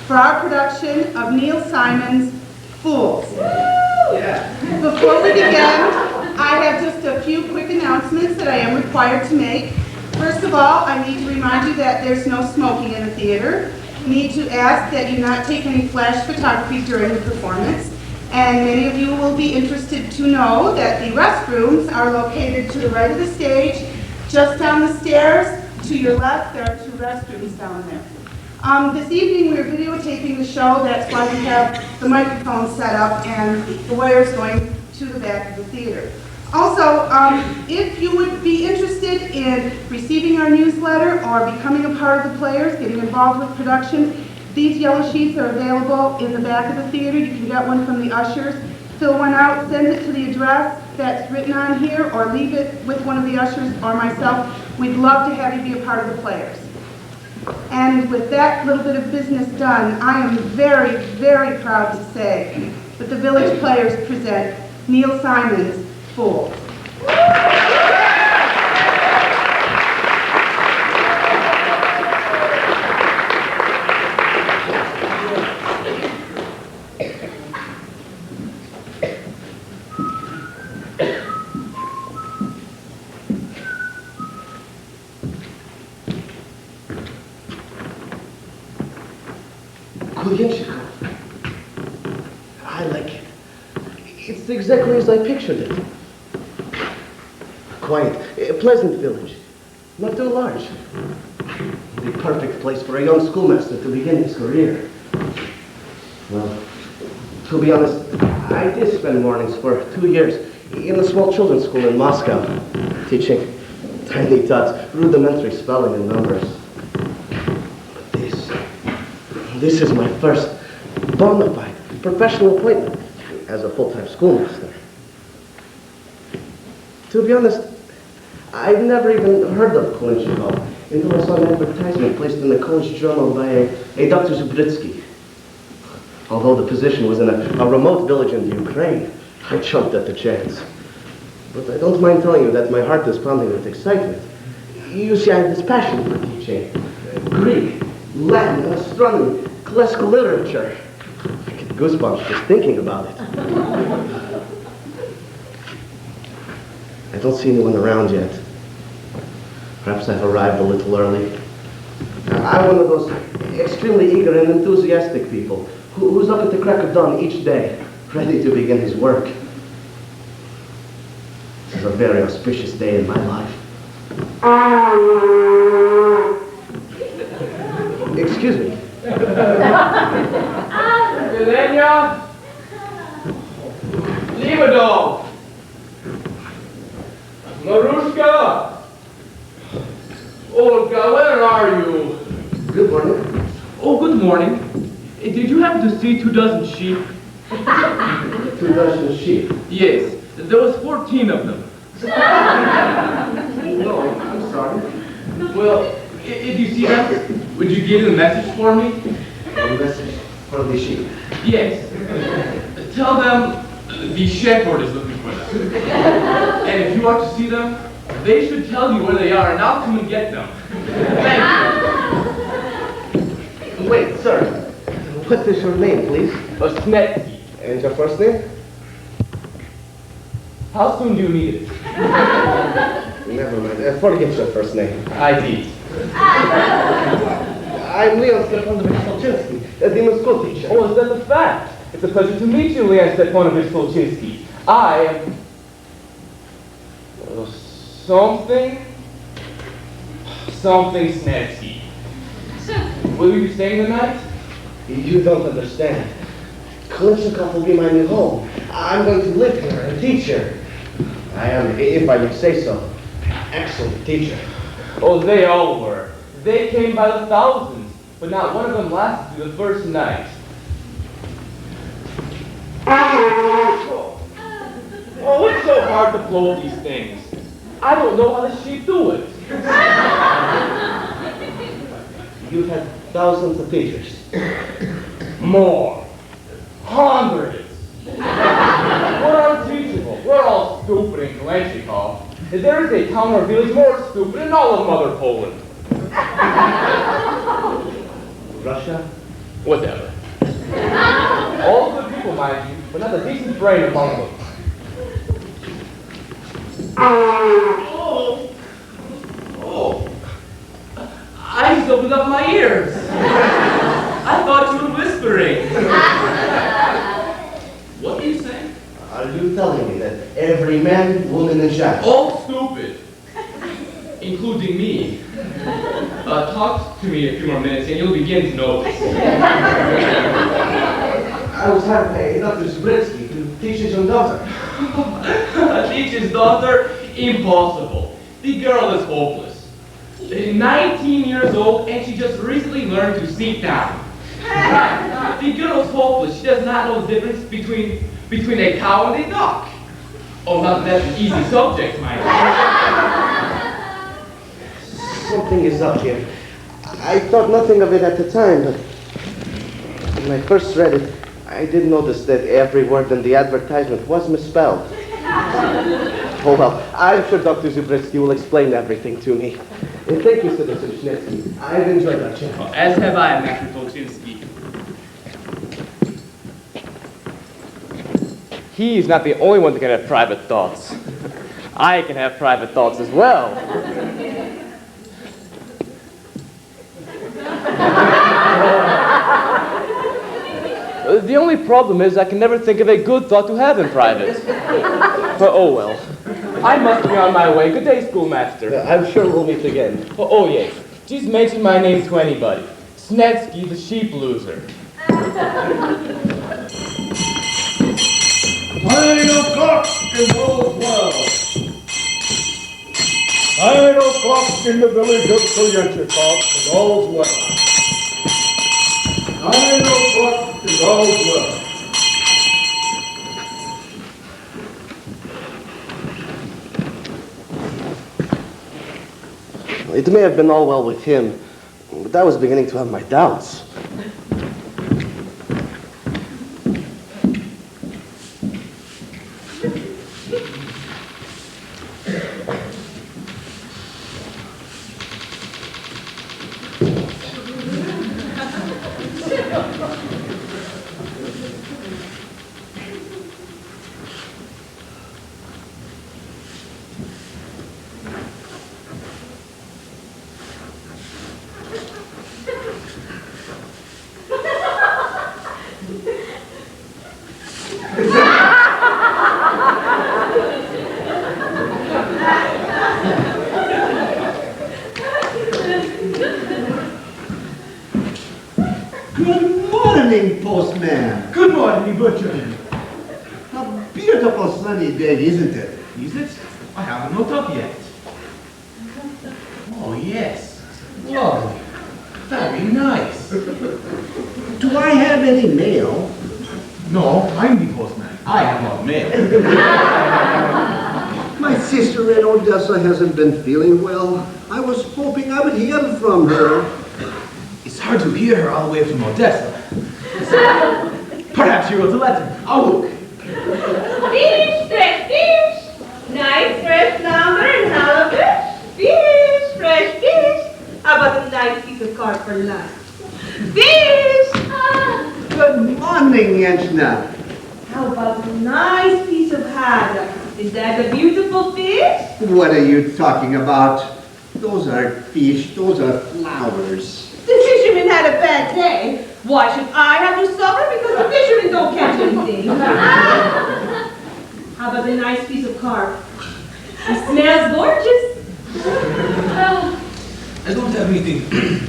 for our production of Neil Simon's Fools. Yeah. Before we begin, I have just a few quick announcements that I am required to make. First of all, I need to remind you that there's no smoking in the theater. Need to ask that you not take any flash photography during the performance. And many of you will be interested to know that the restrooms are located to the right of the stage, just down the stairs. To your left, there are 2 restrooms down there. This evening we're videotaping the show. That's why we have the microphone set up and the wires going to the back of the theater. Also, if you would be interested in receiving our newsletter or becoming a part of the Players, getting involved with production, these yellow sheets are available in the back of the theater. You can get one from the ushers. Fill one out, send it to the address that's written on here, or leave it with one of the ushers or myself. We'd love to have you be a part of the Players. And with that little bit of business done, I am very, very proud to say that the Village Players present Neil Simon's Fools. I like it. It's exactly as I pictured it. Quiet, a pleasant village, not too large. The perfect place for a young schoolmaster to begin his career. Well, to be honest, I did spend mornings for 2 years in a small children's school in Moscow, teaching tiny tots, rudimentary spelling and numbers. But this is my first bona fide professional appointment as a full-time schoolmaster. To be honest, I've never even heard of Kolinchikov until I saw an advertisement placed in the college journal by a Dr. Zubritsky. Although the position was in a remote village in the Ukraine, I jumped at the chance. But I don't mind telling you that my heart is pounding with excitement. You see, I have this passion for teaching Greek, Latin, astronomy, classical literature. I get goosebumps just thinking about it. I don't see anyone around yet. Perhaps I've arrived a little early. I'm one of those extremely eager and enthusiastic people who's up at the crack of dawn each day, ready to begin his work. This is a very auspicious day in my life. Excuse me. Yelena? Libadov? Marushka? Olga, where are you? Good morning. Oh, good morning. Did you happen to see 2 dozen sheep? 2 dozen sheep? Yes, there was 14 of them. No, I'm sorry. Well, if you see them, would you give them a message for me? A message for the sheep. Yes. Tell them the shepherd is looking for them. And if you want to see them, they should tell you where they are, and I'll come and get them. Thank you. Wait, sir. What is your name, please? Osnetsky. And your first name? How soon do you need it? Never mind. Forget your first name. I did. I'm Leon Stepanovich Solchinsky, the demon school teacher. Oh, is that the fact? It's a pleasure to meet you, Leon Stepanovich Solchinsky. I am... Something Snetsky. Will you be staying the night? You don't understand. Kolinchikov will be my new home. I'm going to live here and teach here. I am, if I may say so, excellent teacher. Oh, they all were. They came by the thousands, but not one of them lasted through the first night. Oh, it's so hard to blow these things. I don't know how the sheep do it. You've had thousands of teachers. More. Hundreds. We're unteachable. We're all stupid in Kolinchikov. There is a town or village more stupid in all of Mother Poland. Russia? Whatever. All good people, mind you, but not a decent brain among them. Oh, I just opened up my ears. I thought you were whispering. What are you saying? Are you telling me that every man, woman, and child... All stupid, including me. Talk to me a few more minutes and you'll begin to notice. I was having Dr. Zabritsky to teach his own daughter. Teach his daughter? Impossible. The girl is hopeless. 19 years old and she just recently learned to sit down. The girl is hopeless. She does not know the difference between a cow and a duck. Oh, not that that's an easy subject, my dear. Something is up here. I thought nothing of it at the time, but when I first read it, I did notice that every word in the advertisement was misspelled. Oh well, I'm sure Dr. Zabritsky will explain everything to me. And thank you, Citizen Schnitsky. I've enjoyed our chat. As have I, Master Tolchinsky. He is not the only one that can have private thoughts. I can have private thoughts as well. The only problem is I can never think of a good thought to have in private. But oh well. I must be on my way. Good day, schoolmaster. I'm sure we'll meet again. Oh yes. Just mention my name to anybody. Snetsky, the sheep loser. 9 o'clock in all's well. 9 o'clock in the village of Koyachikov, and all's well. 9 o'clock and all's well. It may have been all well with him, but I was beginning to have my doubts. Good morning, postman. Good morning, butcher. A beautiful sunny day, isn't it? Is it? I haven't looked up yet. Oh, yes. Lovely. Very nice. Do I have any mail? No, I'm the postman. I have no mail. My sister in Odessa hasn't been feeling well. I was hoping I would hear from her. It's hard to hear her all the way from Odessa. Perhaps she wrote a letter. I'll look. Fish, fresh fish. Nice fresh lumber and halibut. Fish, fresh fish. How about a nice piece of carp for lunch? Fish. Good morning, Yensna. How about a nice piece of haddock? Is that a beautiful fish? What are you talking about? Those are fish, those are flowers. The fisherman had a bad day. Why should I have to suffer because the fishermen don't catch anything? How about a nice piece of carp? It smells gorgeous. I don't have anything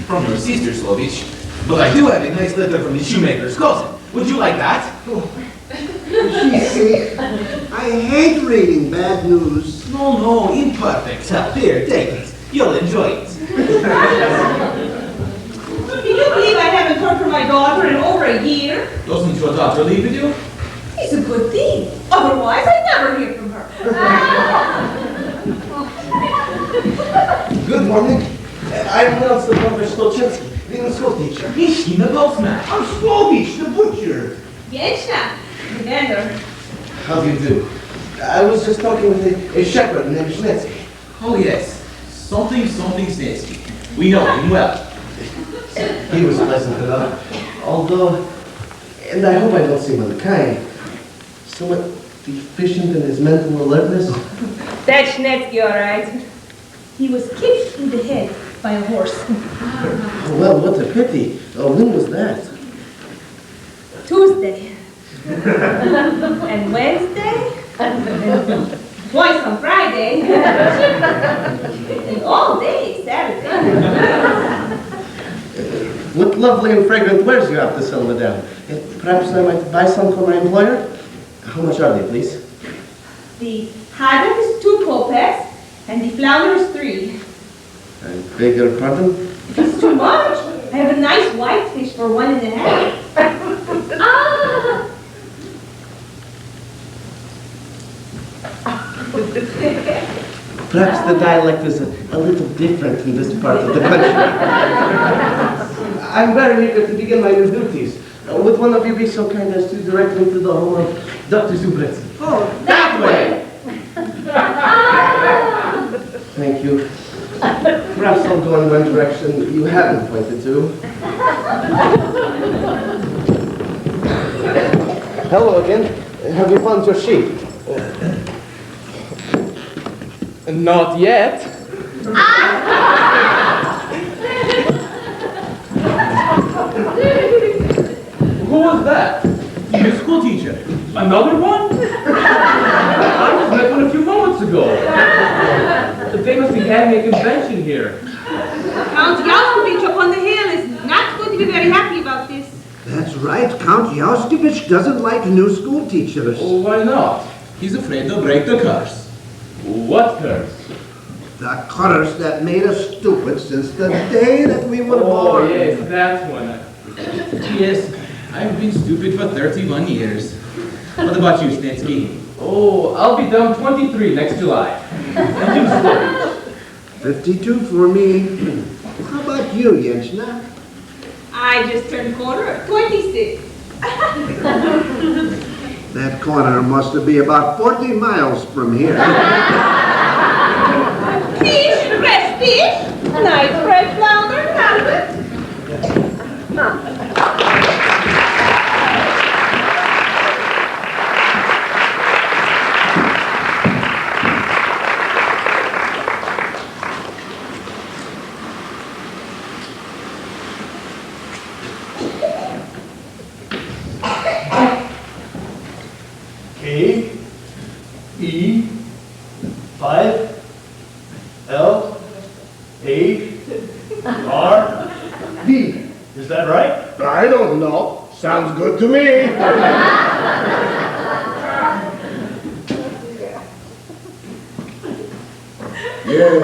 from your sister, Slovich, but I do have a nice letter from the shoemaker's cousin. Would you like that? You see, I hate reading bad news. No, imperfect. Here, take it. You'll enjoy it. Can you believe I haven't heard from my daughter in over a year? Doesn't your daughter live with you? It's a good thing. Otherwise, I'd never hear from her. Good morning. I'm Nelson Stolchinsky, the school teacher. Mishki, the postman. I'm Slovich, the butcher. Yechna, Commander. How do you do? I was just talking with a shepherd named Schnitsky. Oh, yes. Something Snitsky. We know him well. He was pleasant enough. Although, and I hope I don't seem unkind, somewhat deficient in his mental alertness. That's Snetsky, all right. He was kicked in the head by a horse. Well, what a pity. When was that? Tuesday. And Wednesday. Twice on Friday. And all day Saturday. What lovely and fragrant wares you have to sell, madame. Perhaps I might buy some for my employer? How much are they, please? The haddock is 2 kopecks, and the flounder is 3. I beg your pardon? If it's too much, I have a nice whitefish for 1.5. Perhaps the dialect is a little different in this part of the country. I'm very eager to begin my new duties. Would one of you be so kind as to direct me to the home of Dr. Zubretz? Oh, that way! Thank you. Perhaps I'll go in one direction you haven't pointed to. Hello again. Have you found your sheep? Not yet. Who was that? Your school teacher. Another one? I just met one a few moments ago. They must be having a convention here. Count Yalkovich up on the hill is not going to be very happy about this. That's right. Count Yauskovich doesn't like new school teachers. Oh, why not? He's afraid they'll break the curse. What curse? The curse that made us stupid since the day that we were Oh, born. yes, that one. Yes, I've been stupid for 31 years. What about you, Snetsky? Oh, I'll be done 23 next July. And you, Slovich? 52 for me. How about you, Yenchna? I just turned corner at 26. That corner must be about 40 miles from here. Fish, fresh fish, nice fresh flounder, halibut. K-E-5-L-A-R-D. Is that right? I don't know. Sounds good to me. Yes.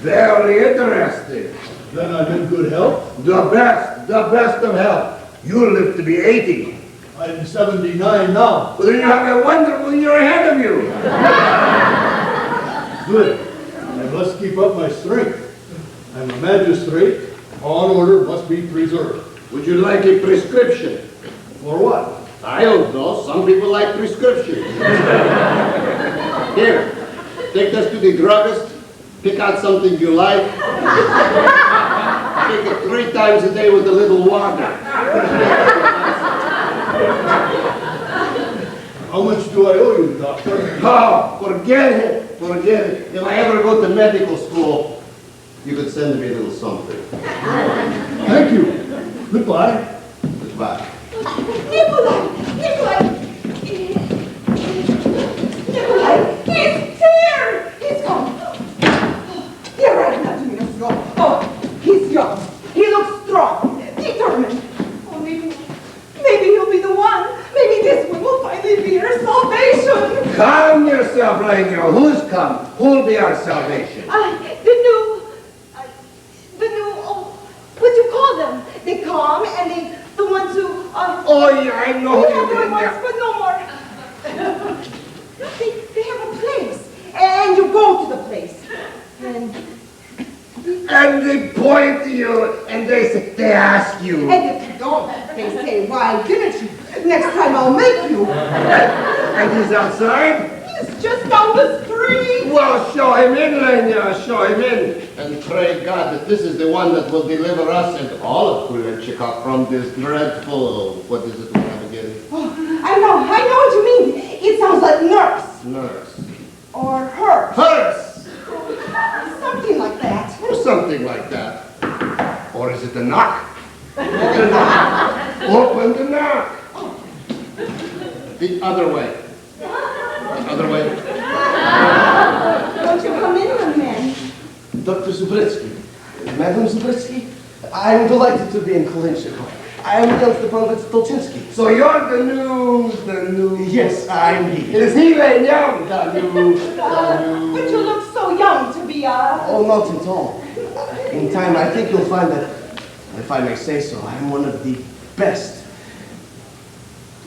Very interesting. Then I'm in good health. The best of health. You live to be 80. I'm 79 now. Well, then you have a wonderful year ahead of you. Good. I must keep up my strength. I'm a magistrate. Law and order must be preserved. Would you like a prescription? For what? I don't know. Some people like prescriptions. Here, take this to the druggist. Pick out something you like. Take it 3 times a day with a little water. How much do I owe you, doctor? Oh, forget it. Forget it. If I ever go to medical school, you could send me a little something. Thank you. Goodbye. Goodbye. Nikolai, he's here. He's gone. You're right, Vladimir. Oh, he's young. He looks strong, determined. Oh, maybe he'll be the one. Maybe this one will finally be our salvation. Calm yourself, Ranger. Who's come? Who'll be our salvation? The new, what do you call them? They come and the ones who, Oh, yeah, I know we who have you the mean. ones, but no more. They have a place, and you go to the place, And they point to you, and they ask you. and if you don't, they say, why didn't you? Next time I'll make you. And he's outside? He's just just down the street. Well, show him in, Lenya, show him in. And pray God that this is the one that will deliver us and all of Kulichika from this dreadful, what is it we have again? Oh, I know what you mean. It sounds like nurse. Nurse. Or her. Hearse! Something like that. Or something like that. Or is it the knock? The knock. Open the knock. The other way. The other way. Won't you come in, young man? Dr. Zubritsky. Madam Zubritsky, I am delighted to be in Kulinchikov. I am Jan Stepanovich Stolchinsky. So you're the new... Yes, I'm he. It is he, Lenya. The new... But you look so young to be Oh, not at all. In time, I think you'll find that, if I may say so, I'm one of the best.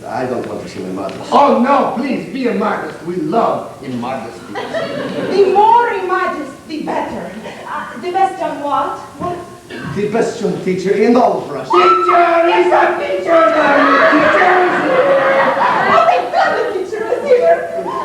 I don't want to seem immodest. Oh, no, please, be immodest. We love immodesty. The more immodest, the better. The best on what? What? The best young teacher in all of Russia. Teacher! He's a teacher! Oh, thank God the teacher is here!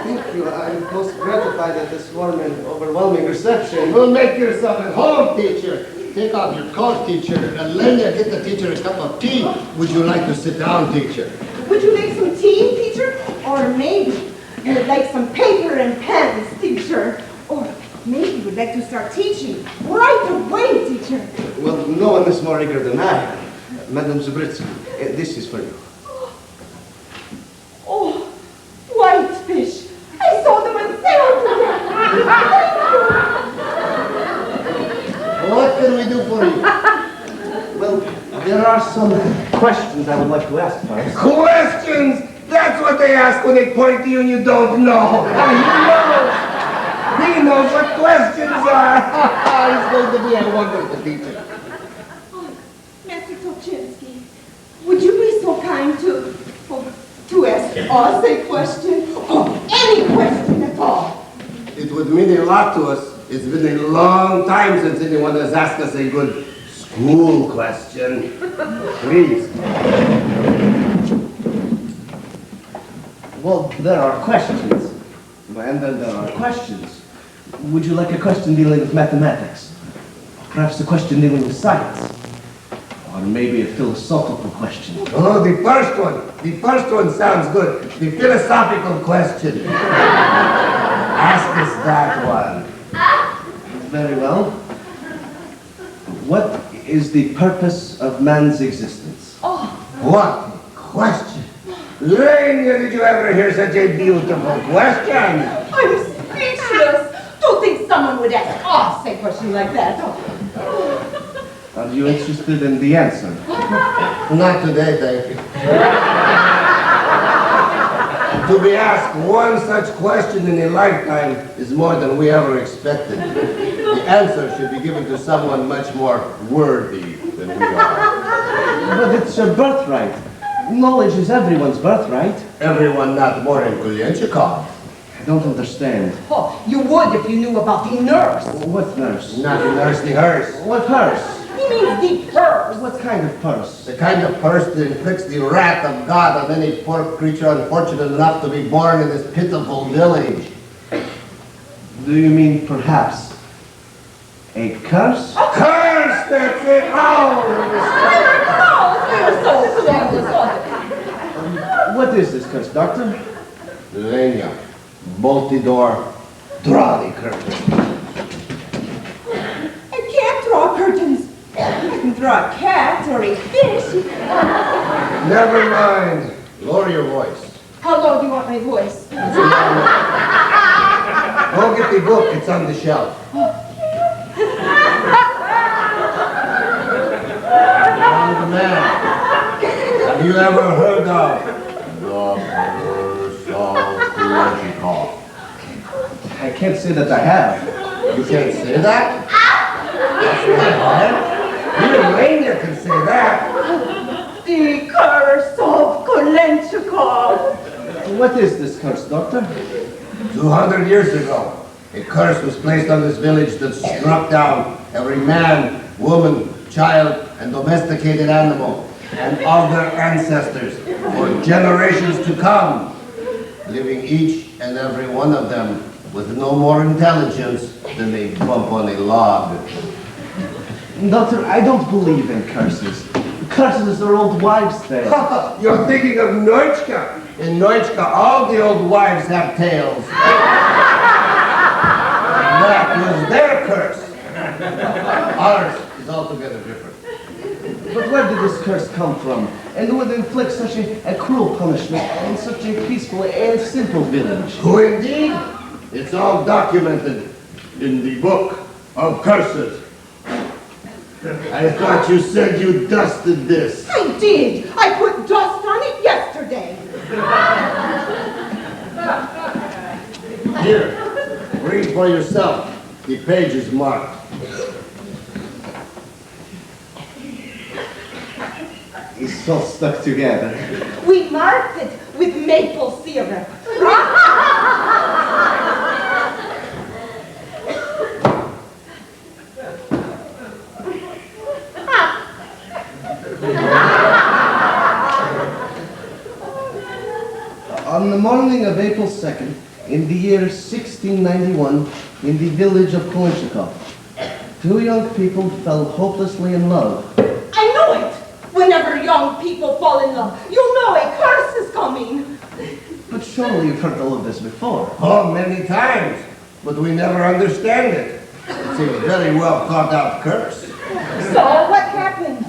Thank you. I'm most gratified at this warm and overwhelming reception. Well, make yourself at home, teacher. Take off your coat, teacher, and Lenya, get the teacher a cup of tea. Would you like to sit down, teacher? Would you like some tea, teacher? Or maybe you would like some paper and pens, teacher? Or maybe you would like to start teaching right away, teacher? Well, no one is more eager than I. Madam Zubritsky, this is for you. Oh, white fish. I saw them on sale today. What can we do for you? Well, there are some questions I would like to ask first. Questions? That's what they ask when they point to you and you don't know. He knows what questions are. He's going to be a wonderful teacher. Master Tolchinsky, would you be so kind to ask us a question? Or any question at all? It would mean a lot to us. It's been a long time since anyone has asked us a good school question. Please. Well, there are questions. And then there are questions. Would you like a question dealing with mathematics? Perhaps a question dealing with science? Or maybe a philosophical question? Oh, the first one. The first one sounds good. The philosophical question. Ask us that one. Very well. What is the purpose of man's existence? Oh. What a question. Lenya, did you ever hear such a beautiful question? I'm speechless. Don't think someone would ask us a question like that. Are you interested in the answer? Not today, thank you. To be asked one such question in a lifetime is more than we ever expected. The answer should be given to someone much more worthy than we are. But it's your birthright. Knowledge is everyone's birthright. Everyone not more in Kulienchikov. I don't understand. Oh, you would if you knew about the nurse. What nurse? Not the nurse, the hearse. What hearse? He means the purse. What kind of purse? The kind of purse that inflicts the wrath of God on any poor creature unfortunate enough to be born in this pitiful village. Do you mean perhaps a curse? A curse! That's it! Oh! What is this curse, Doctor? Lenya. Multi-door, draw the curtain. I can't draw curtains. I can draw a cat or a fish. Never mind. Lower your voice. How low do you want my voice? Go get the book. It's on the shelf. Young man, have you ever heard of the curse of Kulichikov? I can't say that I have. You can't say that? That's not hard. Even Lenya can say that. The curse of Kulichikov. What is this curse, Doctor? 200 years ago, a curse was placed on this village that struck down every man, woman, child, and domesticated animal, and all their ancestors for generations to come. leaving each and every one of them with no more intelligence than a bump on a log. Doctor, I don't believe in curses. Curses are old wives' tales. You're thinking of Neutschka. In Neutschka, all the old wives have tails. That was their curse. Ours is altogether different. But where did this curse come from? And who would inflict such a cruel punishment on such a peaceful and simple village? Who indeed? It's all documented in the book of curses. I thought you said you dusted this. I did. I put dust on it yesterday. Here, read for yourself. The page is marked. It's all stuck together. We marked it with maple syrup. On the morning of April 2nd, in the year 1691, in the village of Kolinchikov, two young people fell hopelessly in love. I know it. Whenever young people fall in love, you know a curse is coming. But surely you've heard all of this before. Oh, many times. But we never understand it. It's a very well thought out curse. So what happens?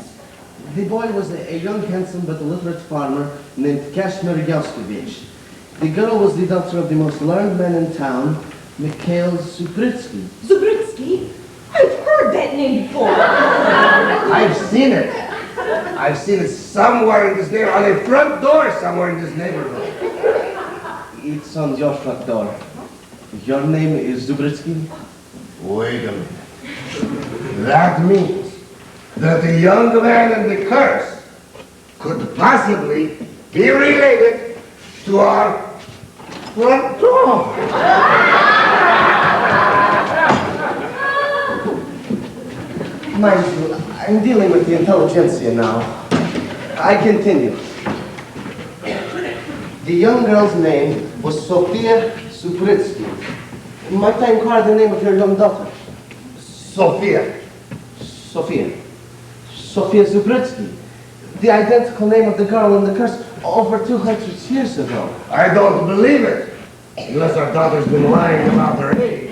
The boy was a young, handsome, but illiterate farmer named Kashmir Yaskovich. The girl was the daughter of the most learned man in town, Mikhail Zubritsky. Zubritsky? I've heard that name before. I've seen it. I've seen it somewhere in this neighborhood, on a front door somewhere in this neighborhood. It's on your front door. Your name is Zubritsky? Wait a minute. That means that the young man in the curse could possibly be related to our front door. Mind you, I'm dealing with the intelligentsia now. I continue. The young girl's name was Sofia Zubritsky. Might I inquire the name of your young daughter? Sophia. Sofia. Sofia Zubritsky. The identical name of the girl in the curse over 200 years ago. I don't believe it, unless our daughter's been lying about her age.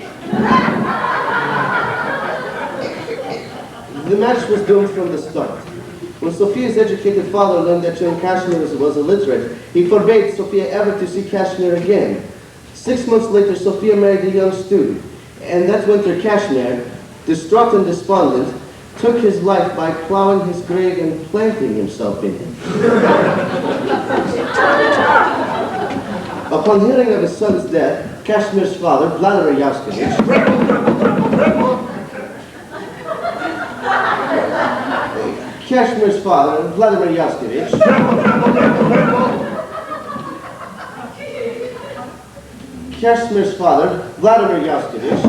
The match was doomed from the start. When Sophia's educated father learned that young Kashmir was illiterate, he forbade Sophia ever to see Kashmir again. 6 months later, Sophia married a young student, and that winter Kashmir, distraught and despondent, took his life by plowing his grave and planting himself in it. Upon hearing of his son's death, Kashmir's father, Vladimir Yaskovich, Kashmir's father, Vladimir Yaskovich, Kashmir's father, Vladimir Yaskovich,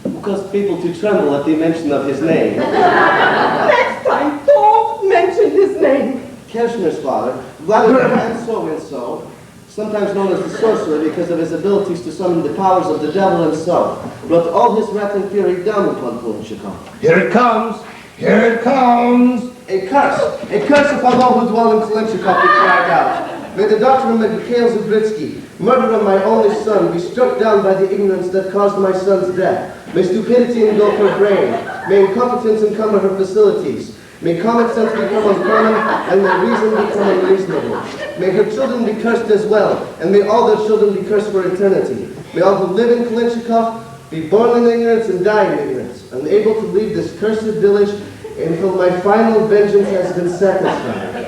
who caused people to tremble at the mention of his name. Next time, don't mention his name. Kashmir's father, Vladimir and so, sometimes known as the sorcerer because of his abilities to summon the powers of the devil and so, brought all his wrath and fury down upon Kolinchikov. Here it comes! Here it comes! A curse upon all who dwell in Kolinchikov, he cried out. May the doctrine of Mikhail Zubritsky, murder of my only son, be struck down by the ignorance that caused my son's death. May stupidity engulf her brain. May incompetence encumber her facilities. May common sense become uncommon, and may reason become unreasonable. May her children be cursed as well, and may all their children be cursed for eternity. May all who live in Kolinchikov be born in ignorance and die in ignorance, unable to leave this cursed village until my final vengeance has been satisfied.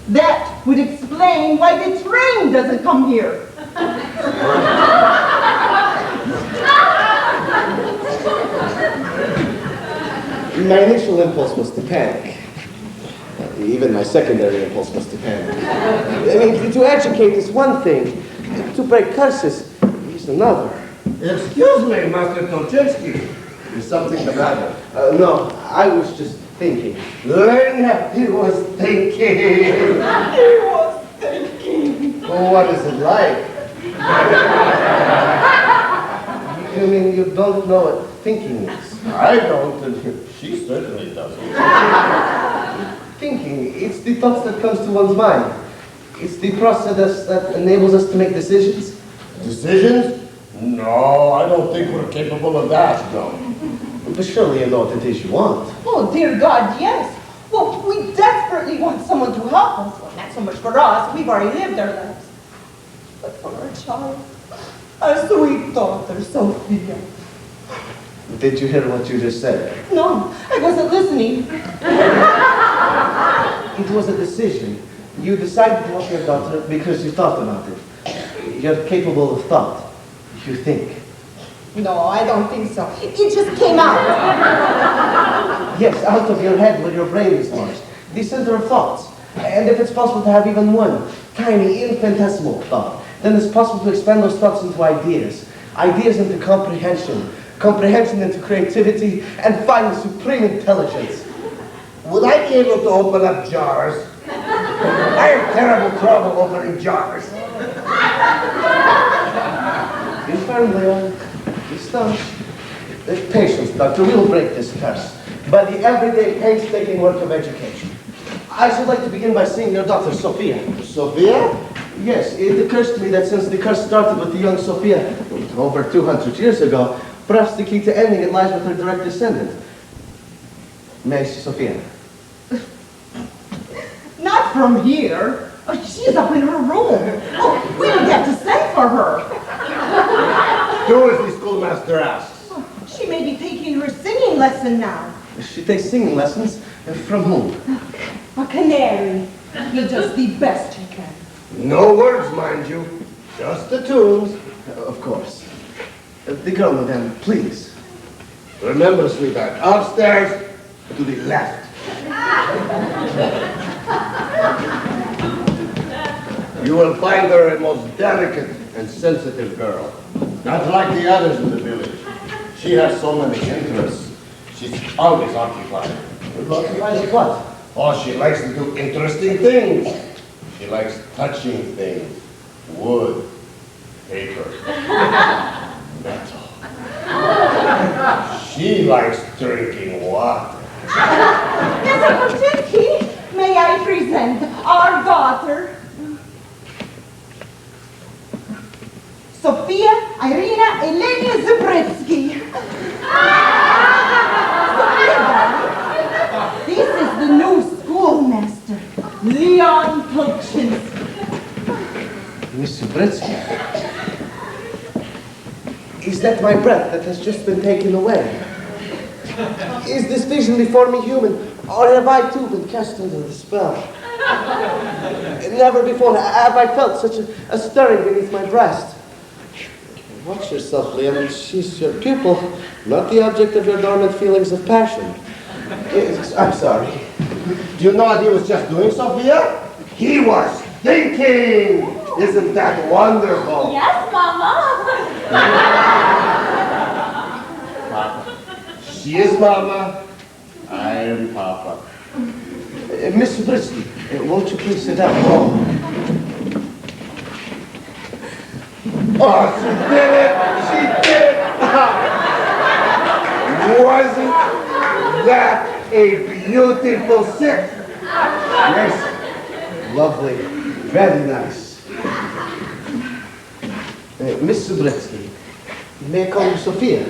That would explain why the train doesn't come here. My initial impulse was to panic. Even my secondary impulse was to panic. I mean, to educate is one thing. To break curses is another. Excuse me, Master Tolchinsky. Is something the matter? No, I was just Thinking. Learn he was thinking. He was thinking. Well, what is it like? You mean you don't know what thinking is? I don't, and she certainly doesn't. Thinking, it's the thoughts that comes to one's mind. It's the process that enables us to make decisions. Decisions? No, I don't think we're capable of that, no. But surely you know what it is you want. Oh, dear God, yes. Well, we desperately want someone to help us. Well, not so much for us. We've already lived our lives. But for our child, our sweet daughter, Sophia. Did you hear what you just said? No, I wasn't listening. It was a decision. You decided to help your daughter because you thought about it. You're capable of thought. You think. No, I don't think so. It just came out. Yes, out of your head where your brain is lodged. The center of thoughts. And if it's possible to have even one tiny, infinitesimal thought, then it's possible to expand those thoughts into ideas. Ideas into comprehension. Comprehension into creativity. And finally, supreme intelligence. Would I be able to open up jars? I have terrible trouble opening jars. Be firm, Leon. Be staunch. Patience, doctor. We will break this curse by the everyday painstaking work of education. I should like to begin by seeing your daughter, Sophia. Sophia? Yes, it occurs to me that since the curse started with the young Sophia over 200 years ago, perhaps the key to ending it lies with her direct descendant. May I see Sophia? Not from here. Oh, she's up in her room. Oh, we don't get to send for her. Do as the schoolmaster asks. Oh, she may be taking her singing lesson now. She takes singing lessons. From whom? A canary. You're just the best you can. No words, mind you. Just the tunes. Of course. The girl, madame, please. Remember, sweetheart, upstairs to the left. You will find her a most delicate and sensitive girl. Not like the others in the village. She has so many interests. She's always occupied. Occupied with what? Oh, she likes to do interesting things. She likes touching things. Wood, paper, metal. She likes drinking water. Mr. Kuczynski, may I present our daughter, Sophia Irina Elenia Zabritsky. Sophia, darling, this is the new schoolmaster, Leon Kuczynski. Miss Zabritsky. Is that my breath that has just been taken away? Is this vision before me human, or have I too been cast under the spell? Never before have I felt such a stirring beneath my breast. Watch yourself, Leon. She's your pupil, not the object of your dormant feelings of passion. I'm sorry. Do you know what he was just doing, Sophia? He was thinking! Isn't that wonderful? Yes, Mama. She is Mama. I am Papa. Miss Zabritsky, won't you please sit down? Oh, she did it! She did it! Wasn't that a beautiful sip? Yes, lovely, very nice. Miss Zabritsky, may I call you Sophia?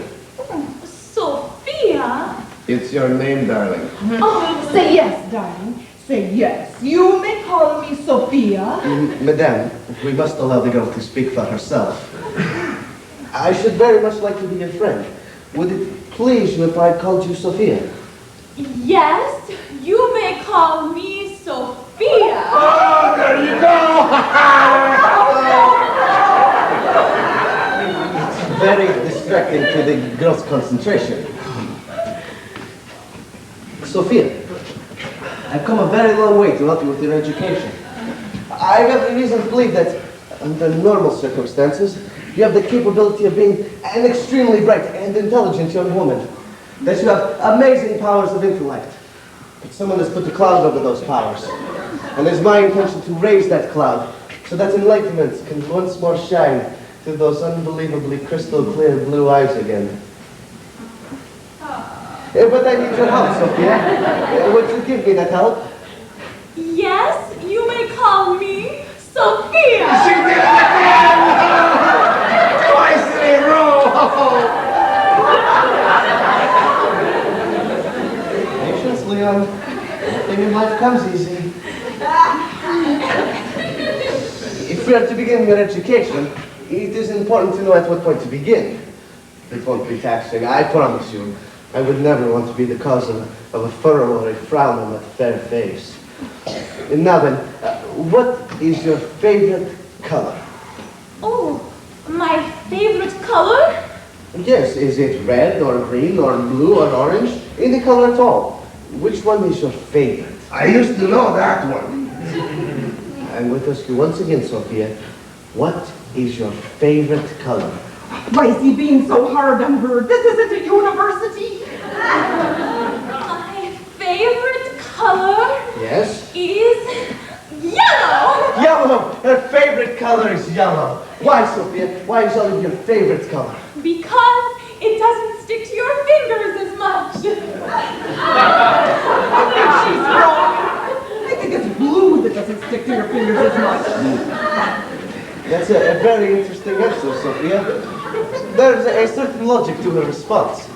Sophia? It's your name, darling. Oh, say yes, darling. Say yes. You may call me Sophia. Madame, we must allow the girl to speak for herself. I should very much like to be your friend. Would it please you if I called you Sophia? Yes, you may call me Sophia. Oh, there you go! It's very distracting to the girl's concentration. Sophia, I've come a very long way to help you with your education. I have every reason to believe that, under normal circumstances, you have the capability of being an extremely bright and intelligent young woman. That you have amazing powers of intellect. But someone has put a cloud over those powers. And it's my intention to raise that cloud so that enlightenment can once more shine through those unbelievably crystal clear blue eyes again. But I need your help, Sophia. Would you give me that help? Yes, you may call me Sophia. She did it again! Twice in a row! Patience, Leon. Nothing in life comes easy. If we are to begin your education, it is important to know at what point to begin. It won't be taxing, I promise you. I would never want to be the cause of a furrow or a frown on that fair face. And now then, what is your favorite color? Oh, my favorite color? Yes, is it red or green or blue or orange? Any color at all. Which one is your favorite? I used to know that one. I'm going to ask you once again, Sophia, what is your favorite color? Why is he being so hard on her? This isn't a university. My favorite color Yes? is yellow. Yellow! Her favorite color is yellow. Why, Sophia? Why is yellow your favorite color? Because it doesn't stick to your fingers as much. I think she's wrong. I think it's blue that doesn't stick to your fingers as much. That's a very interesting answer, Sophia. There's a certain logic to her response.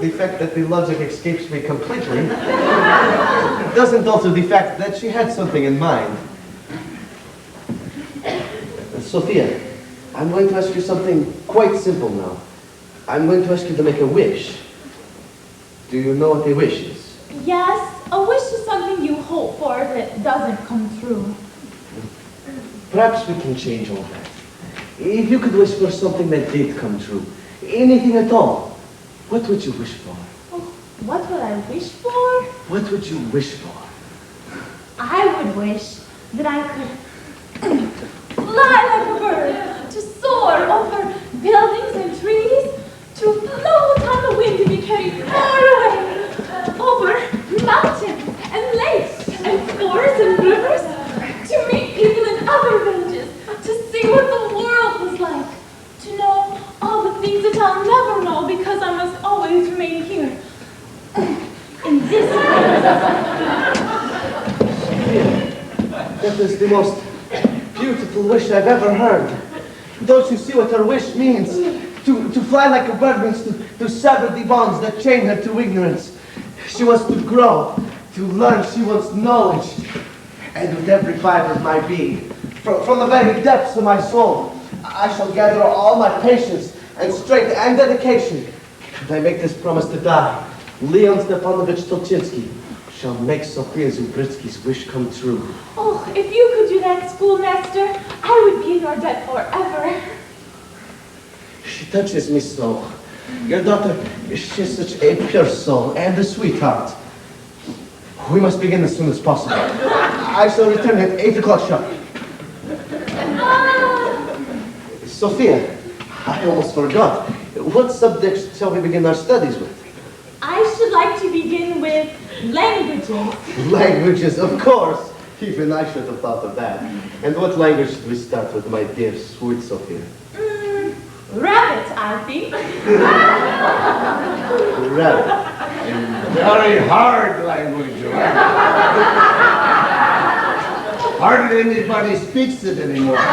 The fact that the logic escapes me completely doesn't alter the fact that she had something in mind. Sophia, I'm going to ask you something quite simple now. I'm going to ask you to make a wish. Do you know what a wish is? Yes, a wish is something you hope for that doesn't come true. Perhaps we can change all that. If you could wish for something that did come true, anything at all, what would you wish for? Oh, what would I wish for? What would you wish for? I would wish that I could fly like a bird, to soar over buildings and trees, to float on the wind and be carried far away, over mountains and lakes and forests and rivers, to meet people in other villages, to see what the world was like, to know all the things that I'll never know because I must always remain here, in this place. That is the most beautiful wish I've ever heard. Don't you see what her wish means? To fly like a bird means to sever the bonds that chain her to ignorance. She wants to grow, to learn. She wants knowledge. And with every fiber of my being, from the very depths of my soul, I shall gather all my patience and strength and dedication. And I make this promise to die. Leon Stepanovich Tolchinsky shall make Sofia Zubritsky's wish come true. Oh, if you could do that, schoolmaster, I would be in your debt forever. She touches me so. Your daughter, she's such a pure soul and a sweetheart. We must begin as soon as possible. I shall return at 8 o'clock sharp. Sophia, I almost forgot. What subjects shall we begin our studies with? I should like to begin with languages. Languages, of course. Even I should have thought of that. And what language should we start with, my dear, sweet Sophia? Rabbit, I think. Rabbit. Very hard language, right? Hardly anybody speaks it anymore. As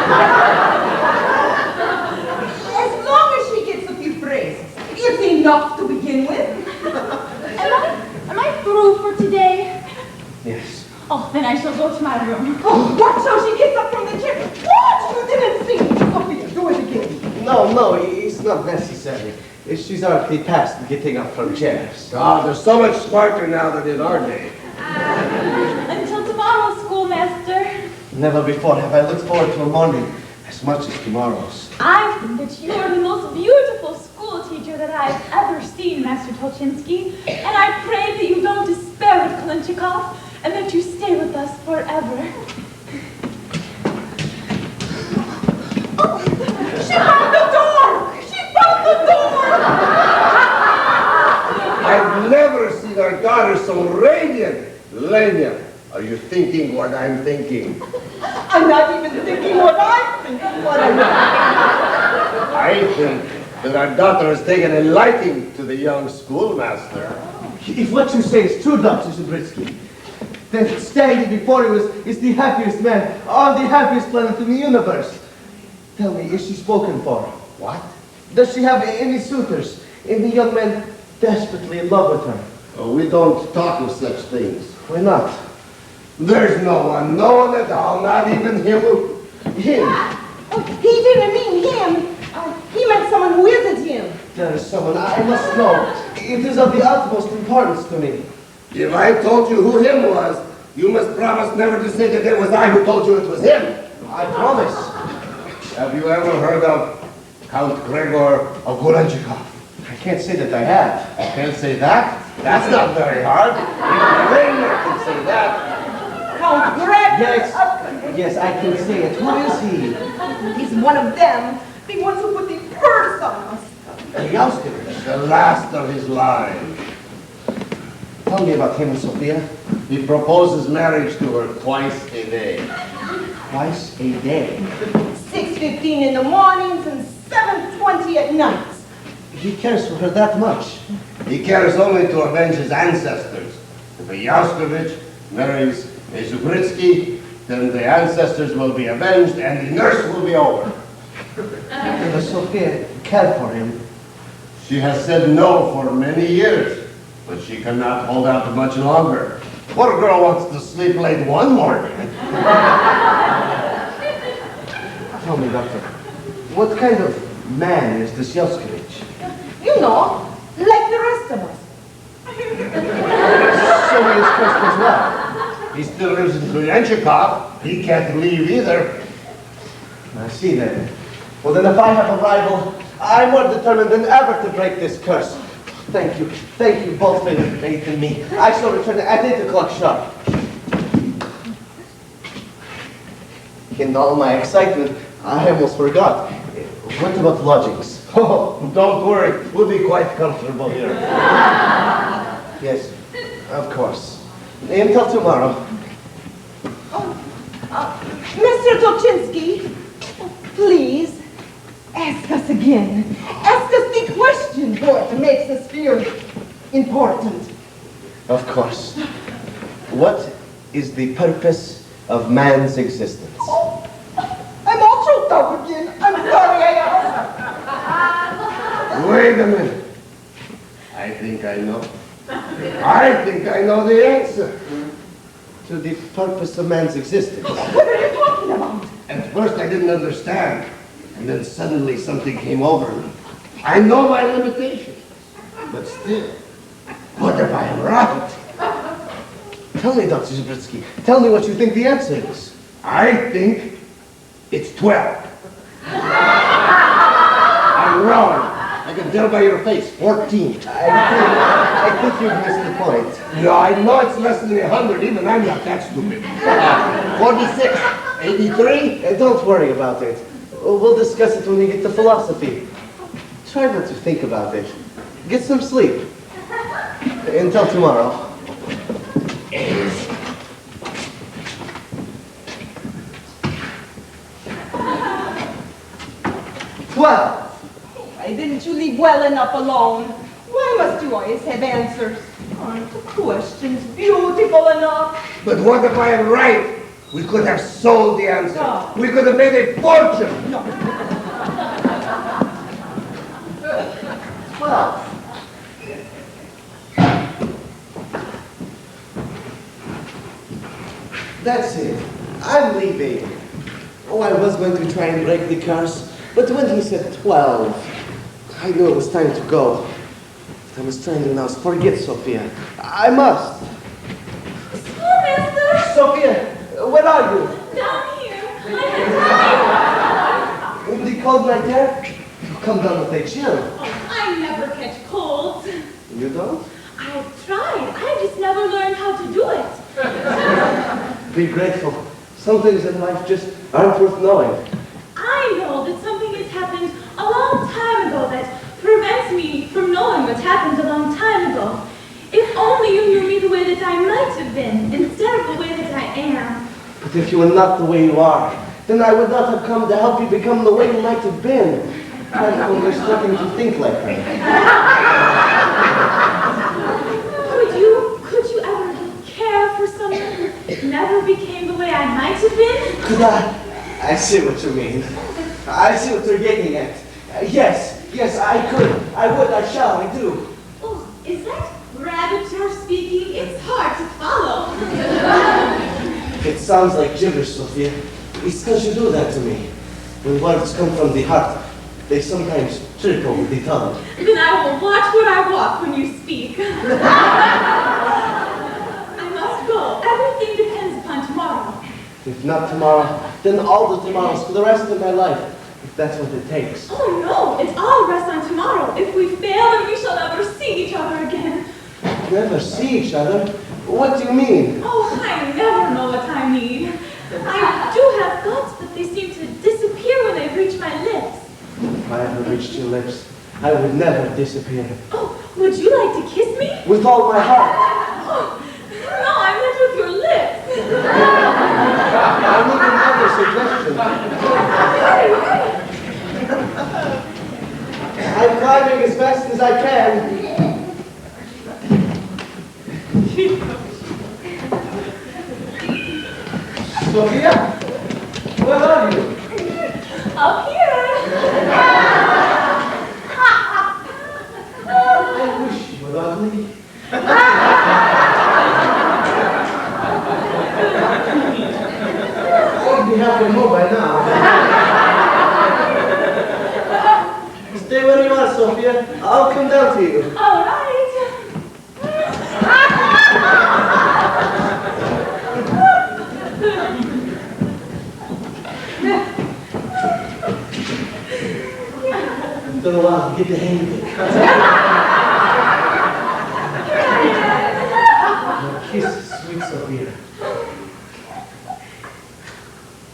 long as she gets a few phrases, it's enough to begin with. Am I through for today? Yes. Oh, then I shall go to my room. Oh, watch how she gets up from the chair. What? You didn't see. Sophia, do it again. No, it's not necessary. She's already past getting up from chairs. God, they're so much smarter now than in our day. Until tomorrow, schoolmaster. Never before have I looked forward to a morning as much as tomorrow's. I think that you are the most beautiful school teacher that I've ever seen, Master Tolchinsky. And I pray that you don't despair of Kalinchikov and that you stay with us forever. Oh, she found the door! She found the door! I've never seen our your daughter so radiant. Lenya, are you thinking what I'm thinking? I'm not even thinking what I'm thinking. What I'm I think that our daughter has taken a liking to the young schoolmaster. If what you say is true, Dr. Zabritsky, then standing before you is the happiest man on the happiest planet in the universe. Tell me, is she spoken for? What? Does she have any suitors? Any young men desperately in love with her? Oh, we don't talk of such things. Why not? There's no one at all, not even him. Him. Oh, he didn't mean him. He meant someone who isn't him. There is someone I must know. It is of the utmost importance to me. If I told you who him was, you must promise never to say that it was I who told you it was him. I promise. Have you ever heard of Count Gregor of Goranchikov? I can't say that I have. I can't say that. That's not very hard. Even Rainer can say that. Count Gregor. Yes, I can say it. Who is he? He's one of them. The ones who put the curse on us. Yauskovich. The last of his line. Tell me about him and Sophia. He proposes marriage to her twice a day. Twice a day. 6:15 in the mornings and 7:20 at nights. He cares for her that much. He cares only to avenge his ancestors. If a Yauskovich marries a Zubritsky, then the ancestors will be avenged and the nurse will be over. Does Sophia care for him? She has said no for many years, but she cannot hold out much longer. Poor girl wants to sleep late one morning. Tell me, Doctor, what kind of man is this Yauskovich? You know, like the rest of us. So he is cursed as well. He still lives in Goranchikov. He can't leave either. I see then. Well then, if I have a rival, I'm more determined than ever to break this curse. Thank you both for your faith in me. I shall return at 8 o'clock sharp. In all my excitement, I almost forgot. What about lodgings? Oh, don't worry. We'll be quite comfortable here. Yes, of course. Until tomorrow. Mr. Tolchinsky, please, ask us again. Ask us the question what makes us feel important. Of course. What is the purpose of man's existence? I'm all choked up again. I'm sorry I asked. Wait a minute. I think I know. I think I know the answer. To the purpose of man's existence. What are you talking about? At first I didn't understand. And then suddenly something came over me. I know my limitations. But still, what if I'm right? Tell me, Dr. Zabritsky. Tell me what you think the answer is. I think it's 12. I'm wrong. I can tell by your face, 14. I think you've missed the point. No, I know it's less than 100. Even I'm not that stupid. 46, 83. Don't worry about it. We'll discuss it when we get to philosophy. Try not to think about it. Get some sleep. Until tomorrow. 12. Why didn't you leave well enough alone? Why must you always have answers? Aren't the questions beautiful enough? But what if I am right? We could have sold the answer. No. We could have made a fortune. No. 12. That's it. I'm leaving. Oh, I was going to try and break the curse, but when he said 12, I knew it was time to go. I was trying to now forget Sophia. I must. Schoolmaster! Sophia, where are you? Down here. In the cold night air? Come down with a chill. I never catch colds. You don't? I've tried. I just never learned how to do it. Be grateful. Some things in life just aren't worth knowing. I know that something has happened a long time ago that prevents me from knowing what's happened a long time ago. If only you knew way that I might have been, instead of the way that I am. But if you were not the way you are, then I would not have come to help you become the way you might have been. Well, you're starting to think like that. Could you ever care for someone who never became the way I might have been? Could I? I see what you mean. I see what you're getting at. Yes, I could. I would, I shall, I do. Oh, is that rabbit you're speaking? It's hard to follow. It sounds like gibberish, Sophia. It's because you do that to me. When words come from the heart, they sometimes trick over the tongue. Then I will watch what I walk when you speak. I must go. Everything depends upon tomorrow. If not tomorrow, then all the tomorrows for the rest of my life, if that's what it takes. Oh no, it's all rest on tomorrow. If we fail, then we shall never see each other again. Never see each other? What do you mean? Oh, I never know what I mean. I do have thoughts, but they seem to disappear when they reach my lips. If I ever reached your lips, I would never disappear. Oh, would you like to kiss me? With all my heart. Oh, no, I meant with your lips. I need another suggestion. I'm climbing as fast as I can. Sophia, where are you? Up here. I wish you were ugly. I'd be happy more by now. Stay where you are, Sophia. I'll come down to you. All right. It's been a while to get the hang of it. Your kiss is sweet, Sophia.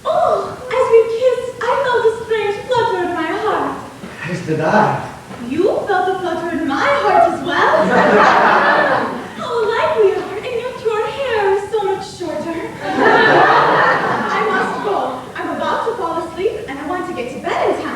Oh, as we kissed, I felt a strange flutter in my heart. As did I. You felt a flutter in my heart as well? How alike we are, and yet your hair is so much shorter. I must go. I'm about to fall asleep, and I want to get to bed in time.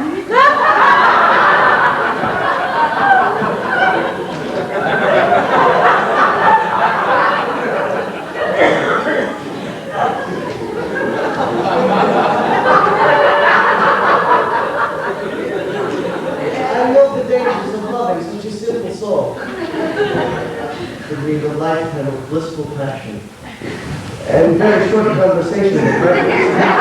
I know the dangers of loving such a simple soul. Could lead a lifetime of blissful passion and very short conversation with reference.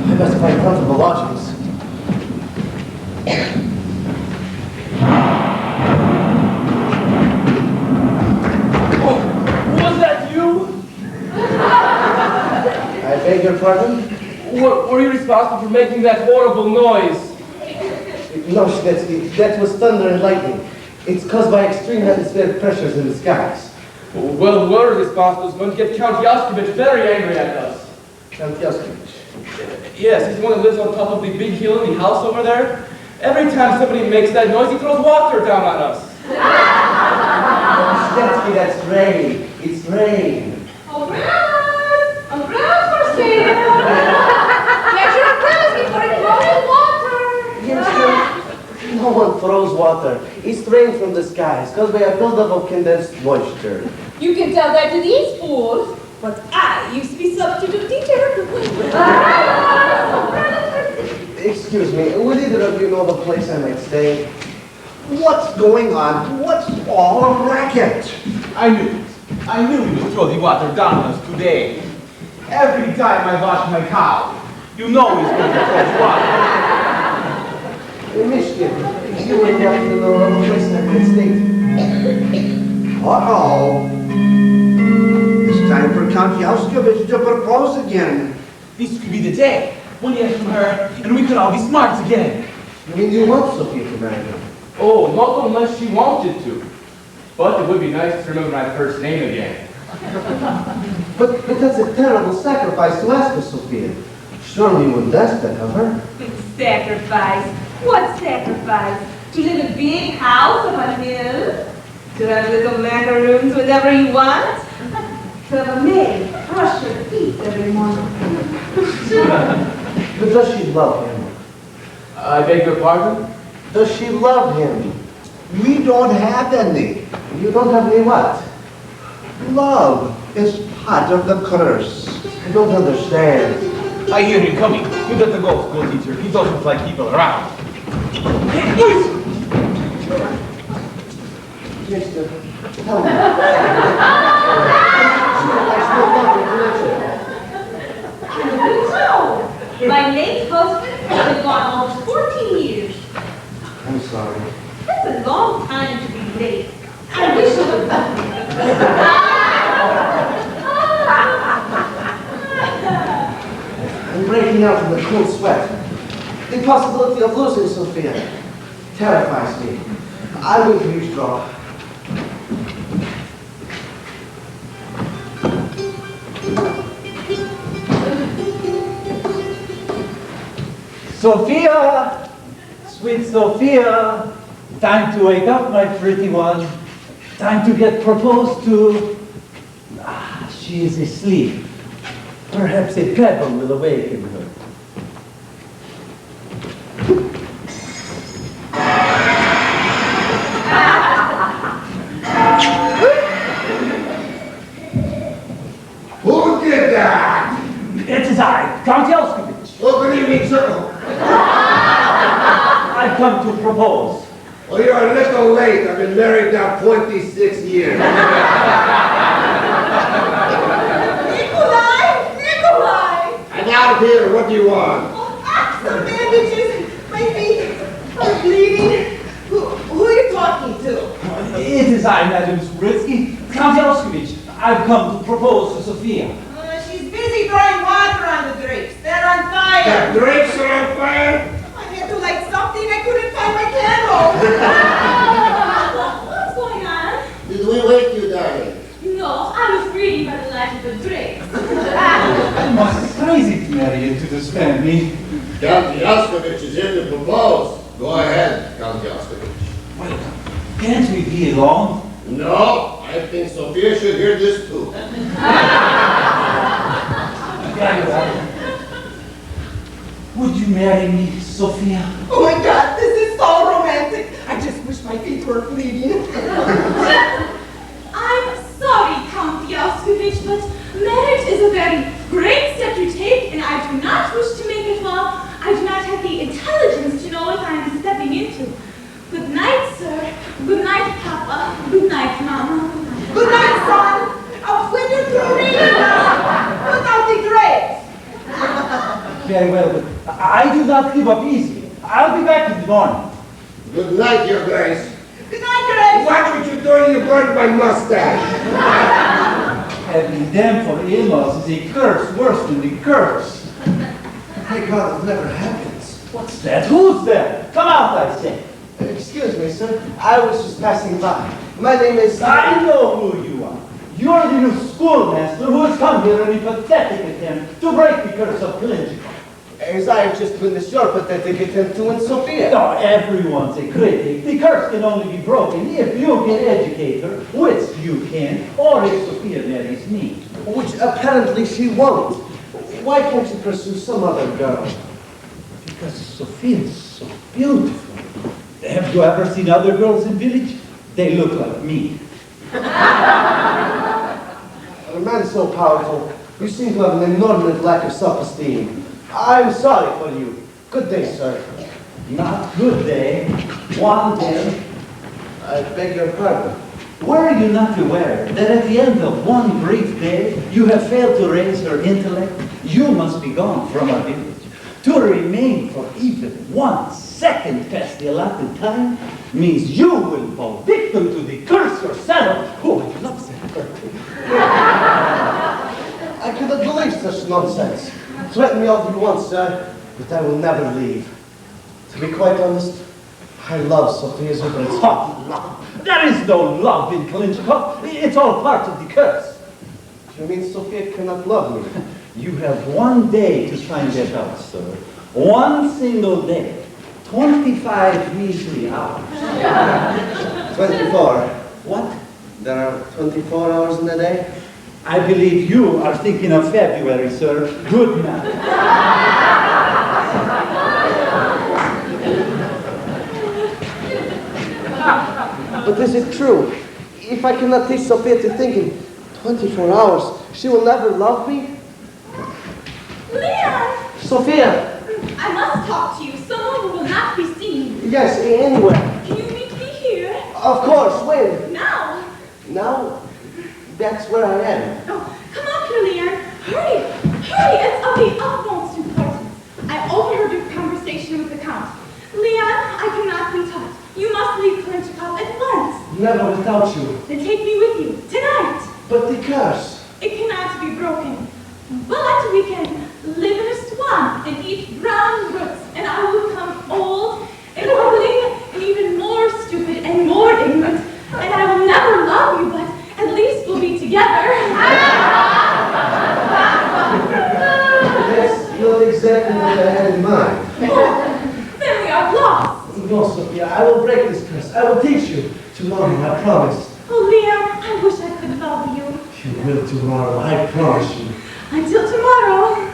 I must find comfortable lodgings. Was that you? I beg your pardon? Were you responsible for making that horrible noise? No, that was thunder and lightning. It's caused by extreme atmospheric pressures in the skies. Well, whoever is responsible is going to get Count Yaskevich very angry at us. Count Yaskevich. Yes, he's the one that lives on top of the big hill in the house over there. Every time somebody makes that noise, he throws water down on us. Stetsky, that's rain. It's rain. Umbrellas for sale. Get your umbrellas before it throws water. Yes, no one throws water. It's rain from the skies, caused by a buildup of condensed moisture. You can tell that to these fools. But I used to be substitute teacher. Excuse me, would either of you know the place I might stay? What's going on? What's all a racket? I knew it. I knew you would throw the water down on us today. Every time I wash my cow, you know he's going to throw water. Michigan, you would like to know the place I might stay. Uh-oh. It's time for Count Yaskevich to propose again. This could be the day. One yes from her, and we could all be smart again. I mean, you want Sophia to marry him. Oh, not unless she wanted to. But it would be nice to remember my first name again. But that's a terrible sacrifice to ask for, Sophia. Surely you wouldn't ask that of her. Sacrifice? What sacrifice? To live in a big house up on a hill? To have little macaroons whenever you want? To have a maid brush your teeth every morning? But does she love him? I beg your pardon? Does she love him? We don't have any. You don't have any what? Love is part of the curse. I don't understand. I hear him coming. You better go, school teacher. He doesn't like people around. Mister, tell me. No! My late husband has been gone almost 14 years. I'm sorry. That's a long time to be late. I wish I would I'm breaking out in the cold sweat. The possibility of losing Sophia terrifies me. I will withdraw. Sophia! Sweet Sophia! Time to wake up, my pretty one. Time to get proposed to. She is asleep. Perhaps a pebble will awaken her. Who did that? It is I, Count Yelskovich. Oh, good evening, sir. I've come to propose. Well, you're a little late. I've been married now 26 years. Nikolai! And out of here, what do you want? Oh, some bandages. My feet are bleeding. Who are you talking to? It is I, Madam Zabritsky, Count Yelskovich. I've come to propose to Sophia. She's busy throwing water on the drapes. They're on fire. The drapes are on fire? I had to light something. I couldn't find my candle. What's going on? Did we wake you, darling? No, I was reading by the light of the drapes. I must be crazy to marry into this family. Count Yaskovich is here to propose. Go ahead, Count Yaskovich. Well, can't we be alone? No, I think Sophia should hear this too. Very well. Would you marry me, Sophia? Oh my God, this is so romantic. I just wish my feet were bleeding. I'm sorry, Count Yelskovich, but marriage is a very great step to take, and I do not wish to make it while I do not have the intelligence to know what I am stepping into. Good night, sir. Good night, Papa. Good night, Mama. Good night, son. When you're through reading, put out the drapes. Very well, but I do not give up easy. I'll be back in the morning. Good night, Your Grace. Good night, Grace. What were you doing? You burned my mustache. Having them for in-laws is a curse worse than the curse. Thank God it never happens. What's that? Who's that? Come out, I say. Excuse me, sir. I was just passing by. My name is... I know who you are. You're the new schoolmaster who has come here in a pathetic attempt to break the curse of Kalinchikov. As I have just witnessed your pathetic attempt to win Sophia. No, everyone's a critic. The curse can only be broken if you can educate her, which you can, or if Sophia marries me. Which apparently she won't. Why can't you pursue some other girl? Because Sophia is so beautiful. Have you ever seen other girls in village? They look like me. A man so powerful, you seem to have an inordinate lack of self-esteem. I'm sorry for you. Good day, sir. Not good day. One day. I beg your pardon. Were you not aware that at the end of one brief day, you have failed to raise her intellect? You must be gone from our village. To remain for even 1 second past the allotted time means you will fall victim to the curse yourself. Oh, I love that curse. I cannot believe such nonsense. Threaten me all you want, sir, but I will never leave. To be quite honest, I love Sophia Zabritsky. Oh, love. There is no love in Kalinchikov. It's all part of the curse. That means Sophia cannot love me. You have 1 day to find that out, sir. 1 single day. 25 measly hours. 24. What? There are 24 hours in a day? I believe you are thinking of February, sir. Good night. But is it true? If I cannot teach Sophia to think in 24 hours, she will never love me? Leon! Sophia! I must talk to you. Someone who will not be seen. Yes, anywhere. Can you meet me here? Of course, when? Now! Now, that's where I am. Oh, come up here, Leon. Hurry! Hurry! It's of the utmost importance. I overheard your conversation with the Count. Leon, I cannot be taught. You must leave Kalinchikov at once. Never without you. Then take me with you, tonight. But the curse. It cannot be broken. But we can live in a swamp and eat brown roots, and I will become old and ugly and even more stupid and more ignorant, and I will never love you, but at least we'll be together. That's not exactly what I had in mind. Oh, then we are lost. No, Sophia, I will break this curse. I will teach you. Tomorrow, I promise. Oh, Liam, I wish I could love you. You will tomorrow, I promise you. Until tomorrow.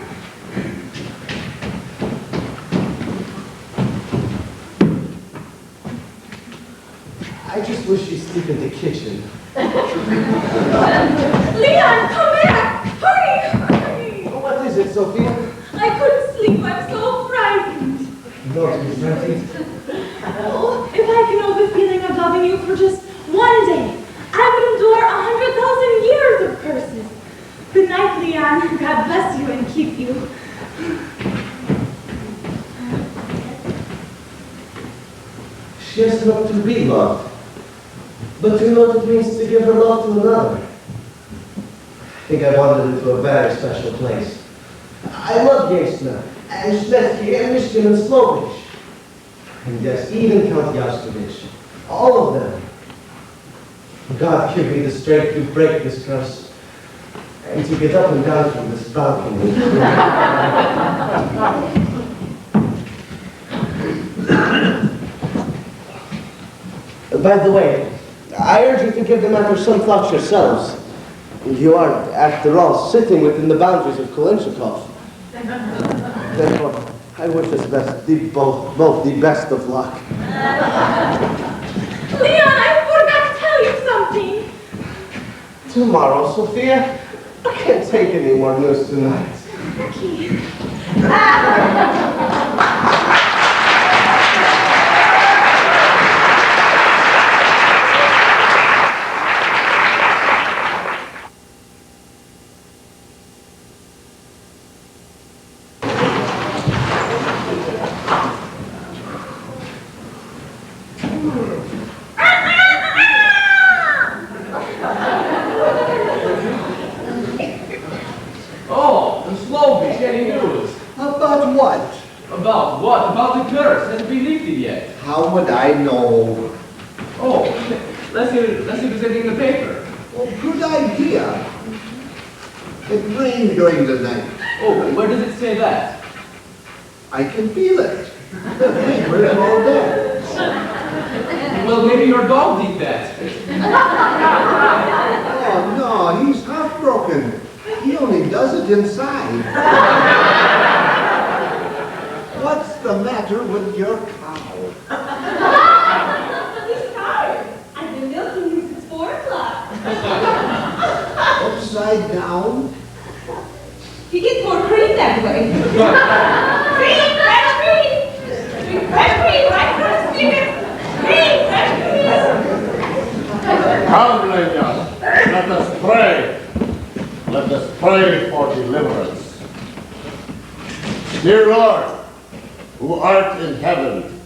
I just wish you'd sleep in the kitchen. Leon, come back! Hurry! Hurry! What is it, Sophia? I couldn't sleep. I'm so frightened. Don't be frightened. Oh, if I can know the feeling of loving you for just 1 day, I would endure 100,000 years of curses. Good night, Leon. God bless you and keep you. She has not to be loved, but to know what it means to give her love to another. I think I wandered into a very special place. I love Yesna, and Schmetsky, and Michigan, and Slovich. And yes, even Count Yastovich. All of them. God give me the strength to break this curse and to get up and down from this balcony. By the way, I urge you to give the matter some thought yourselves. You are, after all, sitting within the boundaries of Kalinchikov. Therefore, I wish us both the best of luck. Leon, I forgot to tell you something. Tomorrow, Sophia. I can't take any more news tonight. Okay. Oh, the Slovich, any news? About what? About what? About the curse. Hasn't been lifted yet. How would I know? Oh, let's see if there's anything in the paper. Well, good idea. It rained during the night. Oh, where does it say that? I can feel it. The paper is all there. Well, maybe your dog did that. Oh, no, he's heartbroken. He only does it inside. What's the matter with your cow? He's tired. I've been milking him since 4 o'clock. Upside down? He gets more cream that way. Cream, fresh cream. Drink fresh cream right from the spigot. Cream, fresh cream. Come, ladies, let us pray. Let us pray for deliverance. Dear Lord, who art in heaven,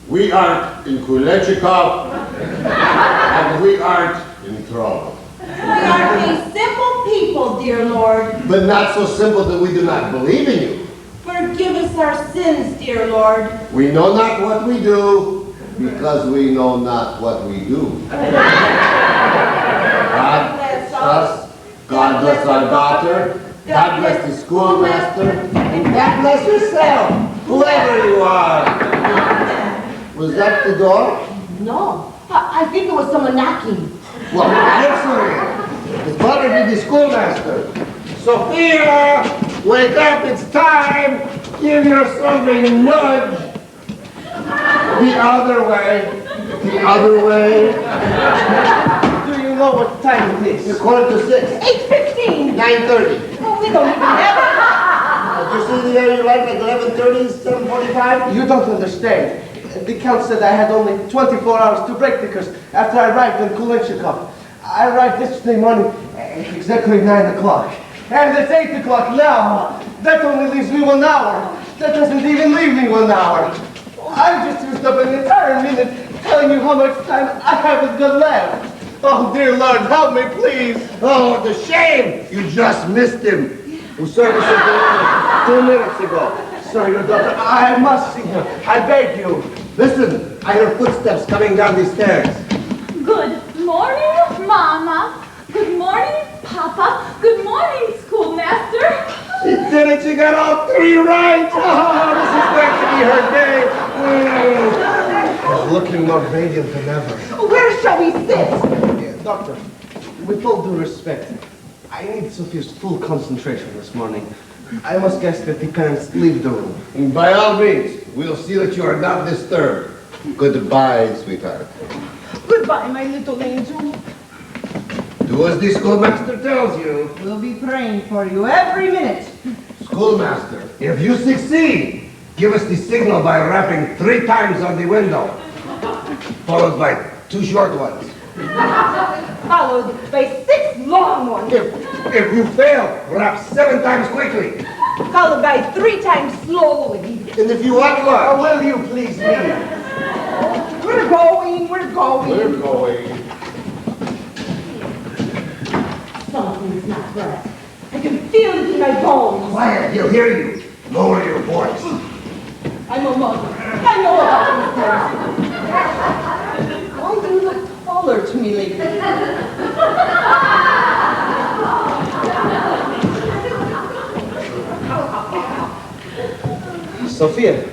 we art in Kulechikov, and we art in trouble. We are a simple people, dear Lord. But not so simple that we do not believe in you. Forgive us our sins, dear Lord. We know not what we do, because we know not what we do. God Bless us God bless our daughter. God bless the schoolmaster. And God bless yourself, whoever you are. Was that the door? No, I think it was someone knocking. Well, excellent. It's probably the schoolmaster. Sophia, wake up, it's time. Give your something a nudge. The other way. The other way. Do you know what time it is? It's 5:45. 8:15. 9:30. Oh, we don't even have Did you see the area you like 11:30, 7:45? You don't understand. The count said I had only 24 hours to break the curse after I arrived in Kulenchikov. I arrived yesterday morning at exactly 9 o'clock. And it's 8 o'clock now. That only leaves me 1 hour. That doesn't even leave me 1 hour. I just used up an entire minute telling you how much time I haven't got left. Oh, dear Lord, help me, please. Oh, the shame! You just missed him. Who service was delivered 2 minutes ago. Sir, your daughter, I must see her. I beg you. Listen, I hear footsteps coming down the stairs. Good morning, Mama. Good morning, Papa. Good morning, Schoolmaster. She did it, she got all 3 right. Oh, this is going to be her day. Looking more radiant than ever. Where shall we sit? Doctor, with all due respect, I need Sophia's full concentration this morning. I must guess that the parents leave the room. By all means, we'll see that you are not disturbed. Goodbye, sweetheart. Goodbye, my little angel. Do as the schoolmaster tells you. We'll be praying for you every minute. Schoolmaster, if you succeed, give us the signal by rapping 3 times on the window, followed by 2 short ones. Followed by 6 long ones. If you fail, rap 7 times quickly. Followed by 3 times slowly. And if you want Oh, lunch, will you please me? We're going, we're going. we're going. Something's not right. I can feel it in my bones. Quiet, he'll hear you. Lower your voice. I'm a mother. I know about these things. Why do you look taller to me lately? Sophia,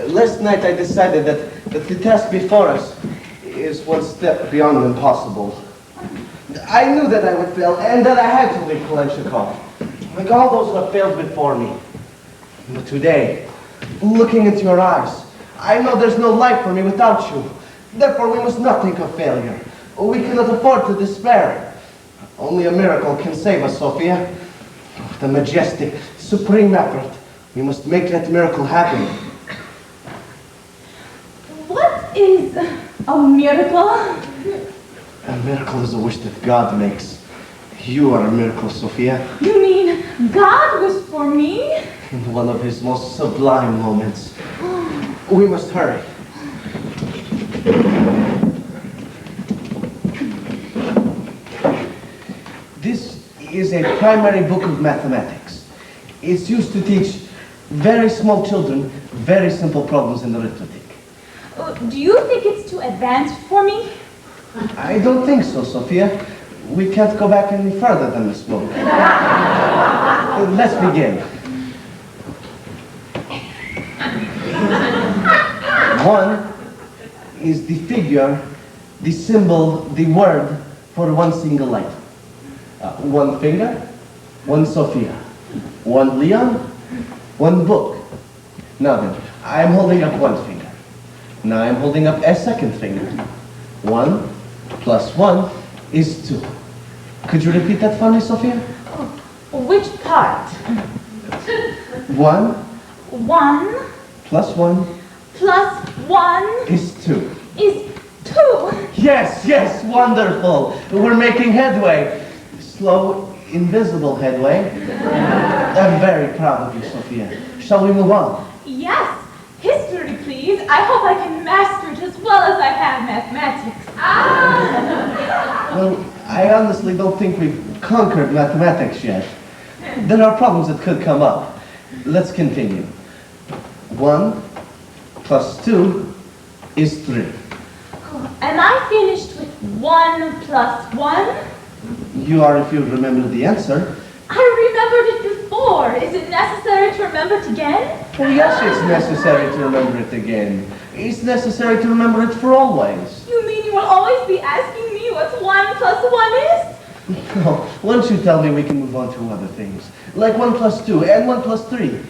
last night I decided that the task before us is one step beyond impossible. I knew that I would fail and that I had to leave Kulenchikov, like all those who have failed before me. But today, looking into your eyes, I know there's no life for me without you. Therefore, we must not think of failure. We cannot afford to despair. Only a miracle can save us, Sophia. With a majestic, supreme effort, we must make that miracle happen. What is a miracle? A miracle is a wish that God makes. You are a miracle, Sophia. You mean God was for me? In one of his most sublime moments. We must hurry. This is a primary book of mathematics. It's used to teach very small children very simple problems in arithmetic. Do you think it's too advanced for me? I don't think so, Sophia. We can't go back any further than this book. Let's begin. 1 is the figure, the symbol, the word for one single item. 1 finger, 1 Sophia, 1 Leon, 1 book. Now then, I'm holding up 1 finger. Now I'm holding up a 2nd finger. 1 plus 1 is 2. Could you repeat that for me, Sophia? Which part? 1 1 plus 1 plus 1 is 2. is 2. Yes, yes, wonderful. We're making headway. Slow, invisible headway. I'm very proud of you, Sophia. Shall we move on? Yes. History, please. I hope I can master it as well as I have mathematics. Well, I honestly don't think we've conquered mathematics yet. There are problems that could come up. Let's continue. 1 plus 2 is 3. Am I finished with 1 plus 1? You are if you remember the answer. I remembered it before. Is it necessary to remember it again? Oh, yes, it's necessary to remember it again. It's necessary to remember it for always. You mean you will always be asking me what 1 plus 1 is? No, once you tell me, we can move on to other things. Like 1 plus 2 and 1 plus 3.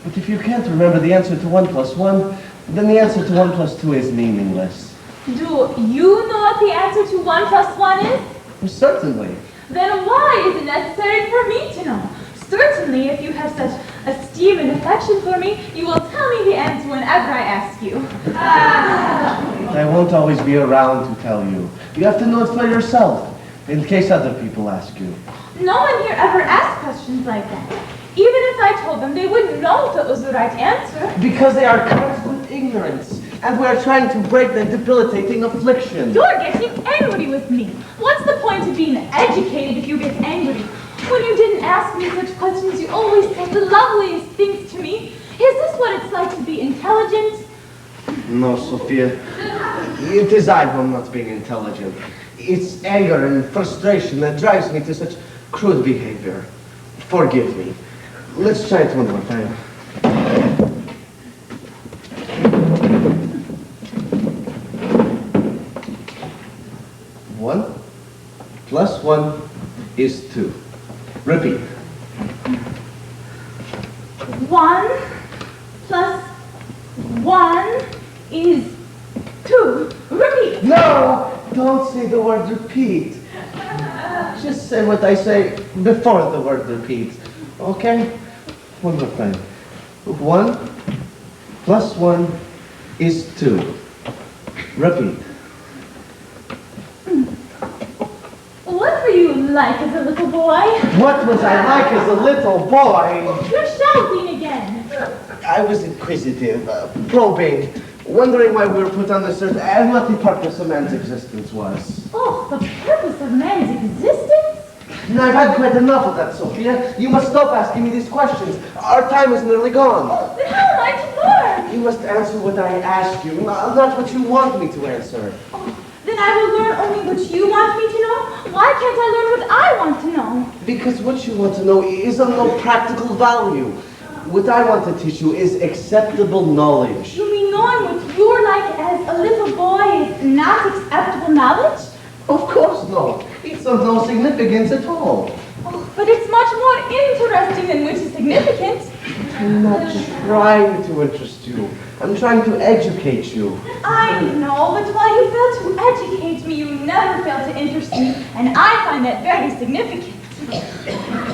But if you can't remember the answer to 1 plus 1, then the answer to 1 plus 2 is meaningless. Do you know what the answer to 1 plus 1 is? Well, certainly. Then why is it necessary for me to know? Certainly, if you have such esteem and affection for me, you will tell me the answer whenever I ask you. I won't always be around to tell you. You have to know it for yourself, in case other people ask you. No one here ever asked questions like that. Even if I told them, they wouldn't know if it was the right answer. Because they are cursed with ignorance, and we are trying to break their debilitating affliction. You're getting angry with me. What's the point of being educated if you get angry? When you didn't ask me such questions, you always said the loveliest things to me. Is this what it's like to be intelligent? No, Sophia. It is I who am not being intelligent. It's anger and frustration that drives me to such crude behavior. Forgive me. Let's try it one more time. 1 plus 1 is 2. Repeat. 1 plus 1 is 2. Repeat. No! Don't say the word repeat. Just say what I say before the word repeat. Okay? One more time. 1 plus 1 is 2. Repeat. What were you like as a little boy? What was I like as a little boy? You're shouting again. I was inquisitive, probing, wondering why we were put on this earth and what the purpose of man's existence was. Oh, the purpose of man's existence? Now, I've had quite enough of that, Sophia. You must stop asking me these questions. Our time is nearly gone. Oh, then how am I to learn? You must answer what I ask you, not what you want me to answer. Oh, then I will learn only what you want me to know? Why can't I learn what I want to know? Because what you want to know is of no practical value. What I want to teach you is acceptable knowledge. You mean knowing what you're like as a little boy is not acceptable knowledge? Of course not. It's of no significance at all. Oh, but it's much more interesting than which is significant. I'm not trying to interest you. I'm trying to educate you. I know, but while you fail to educate me, you never fail to interest me, and I find that very significant.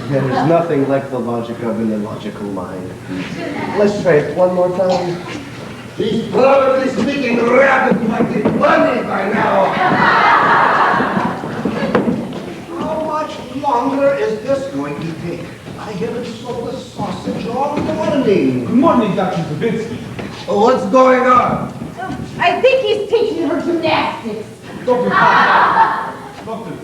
There is nothing like the logic of an illogical mind. Let's try it one more time. He's probably speaking rapid like a bunny by now. How much longer is this going to take? I haven't sold a sausage all morning. Good morning, Dr. Zabinski. What's going on? I think he's teaching her gymnastics. Dr.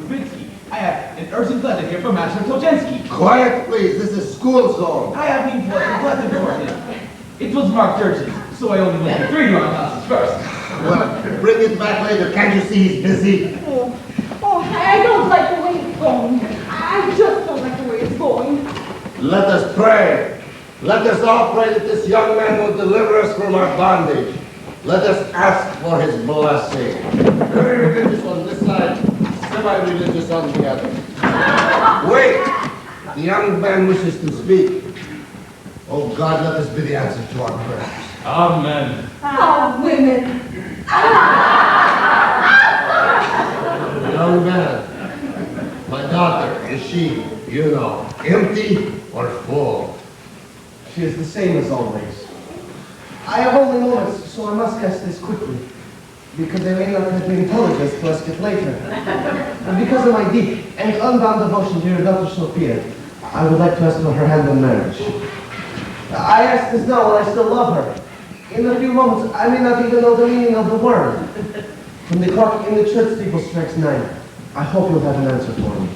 Zabinski, I have an urgent letter here from Master Tolensky. Quiet, please. This is school zone. I have the important letter for him. It was marked urgent, so I only went to 3 round classes first. Well, bring it back later. Can't you see he's busy? Oh, I don't like the way it's going. I just don't like the way it's going. Let us pray. Let us all pray that this young man will deliver us from our bondage. Let us ask for his blessing. Very religious on this side, semi-religious on the other. Wait! The young man wishes to speak. Oh God, let this be the answer to our prayers. Amen. Oh, women. Young man, my daughter, is she, you know, empty or full? She is the same as always. I have only moments, so I must cast this quickly. Because I may not have the intelligence to ask it later. And because of my deep and unbound devotion to your daughter Sophia, I would like to ask for her hand in marriage. I ask this now while I still love her. In a few moments, I may not even know the meaning of the word. When the clock in the church steeple strikes 9, I hope you'll have an answer for me.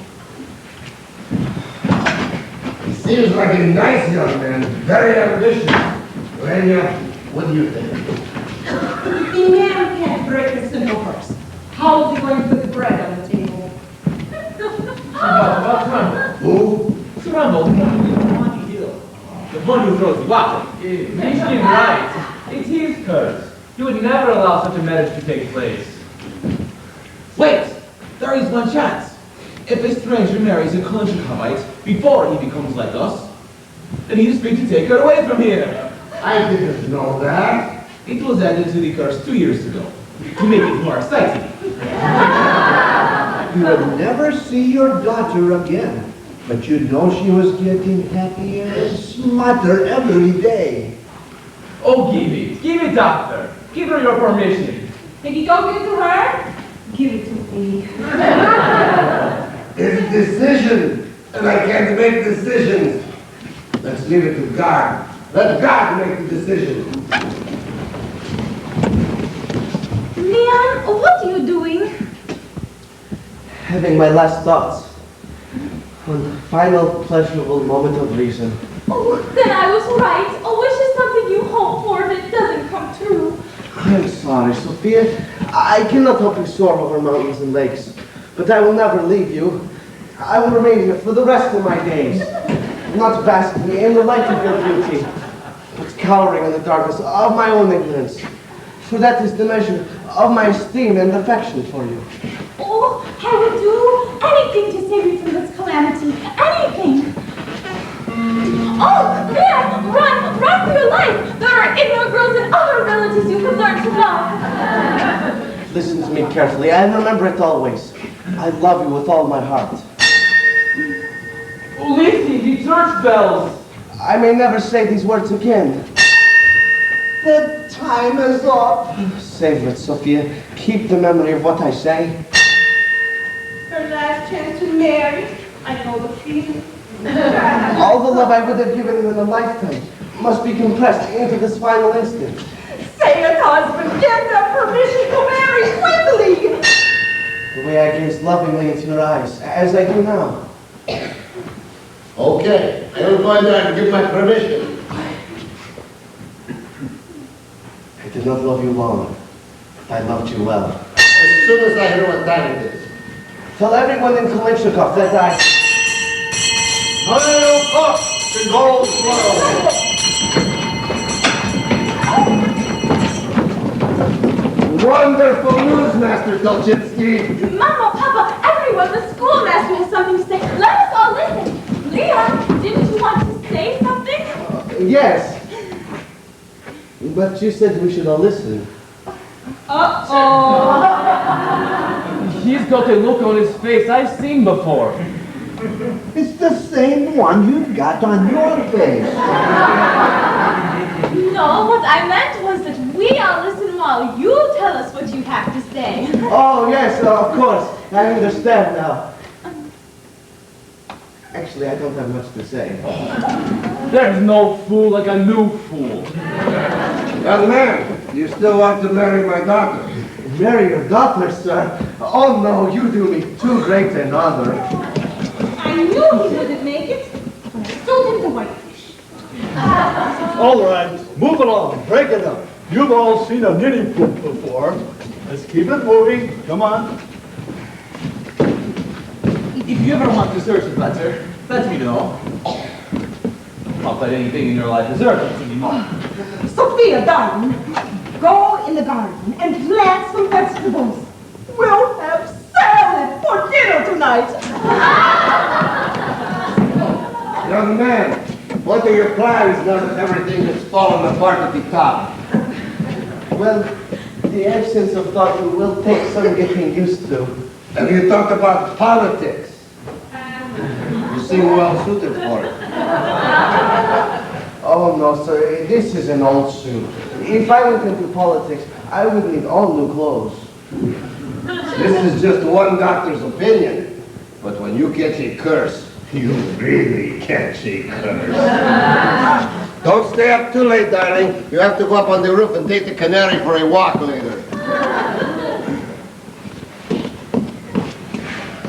He seems like a nice young man, very ambitious. Lenya, what do you think? The man can't break the simple first. How is he going to put the bread on the table? She was most funny hill. The one who throws the water. Michigan right. It is cursed. You would never allow such a marriage to take place. Wait! There is one chance. If a stranger marries a Kolchakhovite before he becomes like us, then he is free to take her away from here. I didn't know that. It was added to the curse 2 years ago to make it more exciting. You will never see your daughter again, but you know she was getting happier and smarter every day. Oh, give it, doctor. Give her your permission. If you don't give it to her, give it to me. It's a decision, and I can't make decisions. Let's leave it to God. Let God make the decision. Leon, what are you doing? Having my last thoughts on the final pleasurable moment of reason. Oh, then I was right. A wish is something you hope for and it doesn't come true. I'm sorry, Sophia. I cannot help you soar over mountains and lakes, but I will never leave you. I will remain here for the rest of my days, not basking in the light of your beauty, but cowering in the darkness of my own ignorance. For that is the measure of my esteem and affection for you. Oh, I would do anything to save you from this calamity. Anything. Oh, Leon, run for your life. There are ignorant girls and other relatives you could learn to love. Listen to me carefully, and remember it always. I love you with all my heart. Oh, listen, the church bells. I may never say these words again. The time is up. Savor it, Sophia. Keep the memory of what I say. Her last chance to marry. I know the feeling. All the love I would have given you in a lifetime must be compressed into this final instant. Say it, husband. Give them permission to marry quickly. The way I gaze lovingly into your eyes, as I do now. Okay, I will go in there and give my permission. I did not love you long. I loved you well. As soon as I hear what time it is. Tell everyone in Kolchakov that I... Hail up to gold flow. Wonderful news, Master Tolchitsky. Mama, Papa, everyone, the schoolmaster has something to say. Let us all listen. Leon, didn't you want to say something? Yes. But you said we should all listen. Uh-oh. He's got a look on his face I've seen before. It's the same one you've got on your face. No, what I meant was that we all listen while you tell us what you have to say. Oh, yes, of course. I understand now. Actually, I don't have much to say. There's no fool like a new fool. Young man, you still want to marry my daughter? Marry your daughter, sir? Oh, no, you do me too great an honor. I knew he wouldn't make it. So did the whitefish. All right, move along, break it up. You've all seen a knitting poop before. Let's keep it moving. Come on. If you ever want to search it better, let me know. Not that anything in your life is urgent anymore. Sophia, darling, go in the garden and plant some vegetables. We'll have salad for dinner tonight. Young man, what are your plans now that everything has fallen apart at the top? Well, the absence of thought will take some getting used to. Have you talked about politics? You seem well suited for it. Oh, no, sir, this is an old suit. If I went into politics, I would need all new clothes. This is just one doctor's opinion. But when you catch a curse, you really catch a curse. Don't stay up too late, darling. You have to go up on the roof and take the canary for a walk later.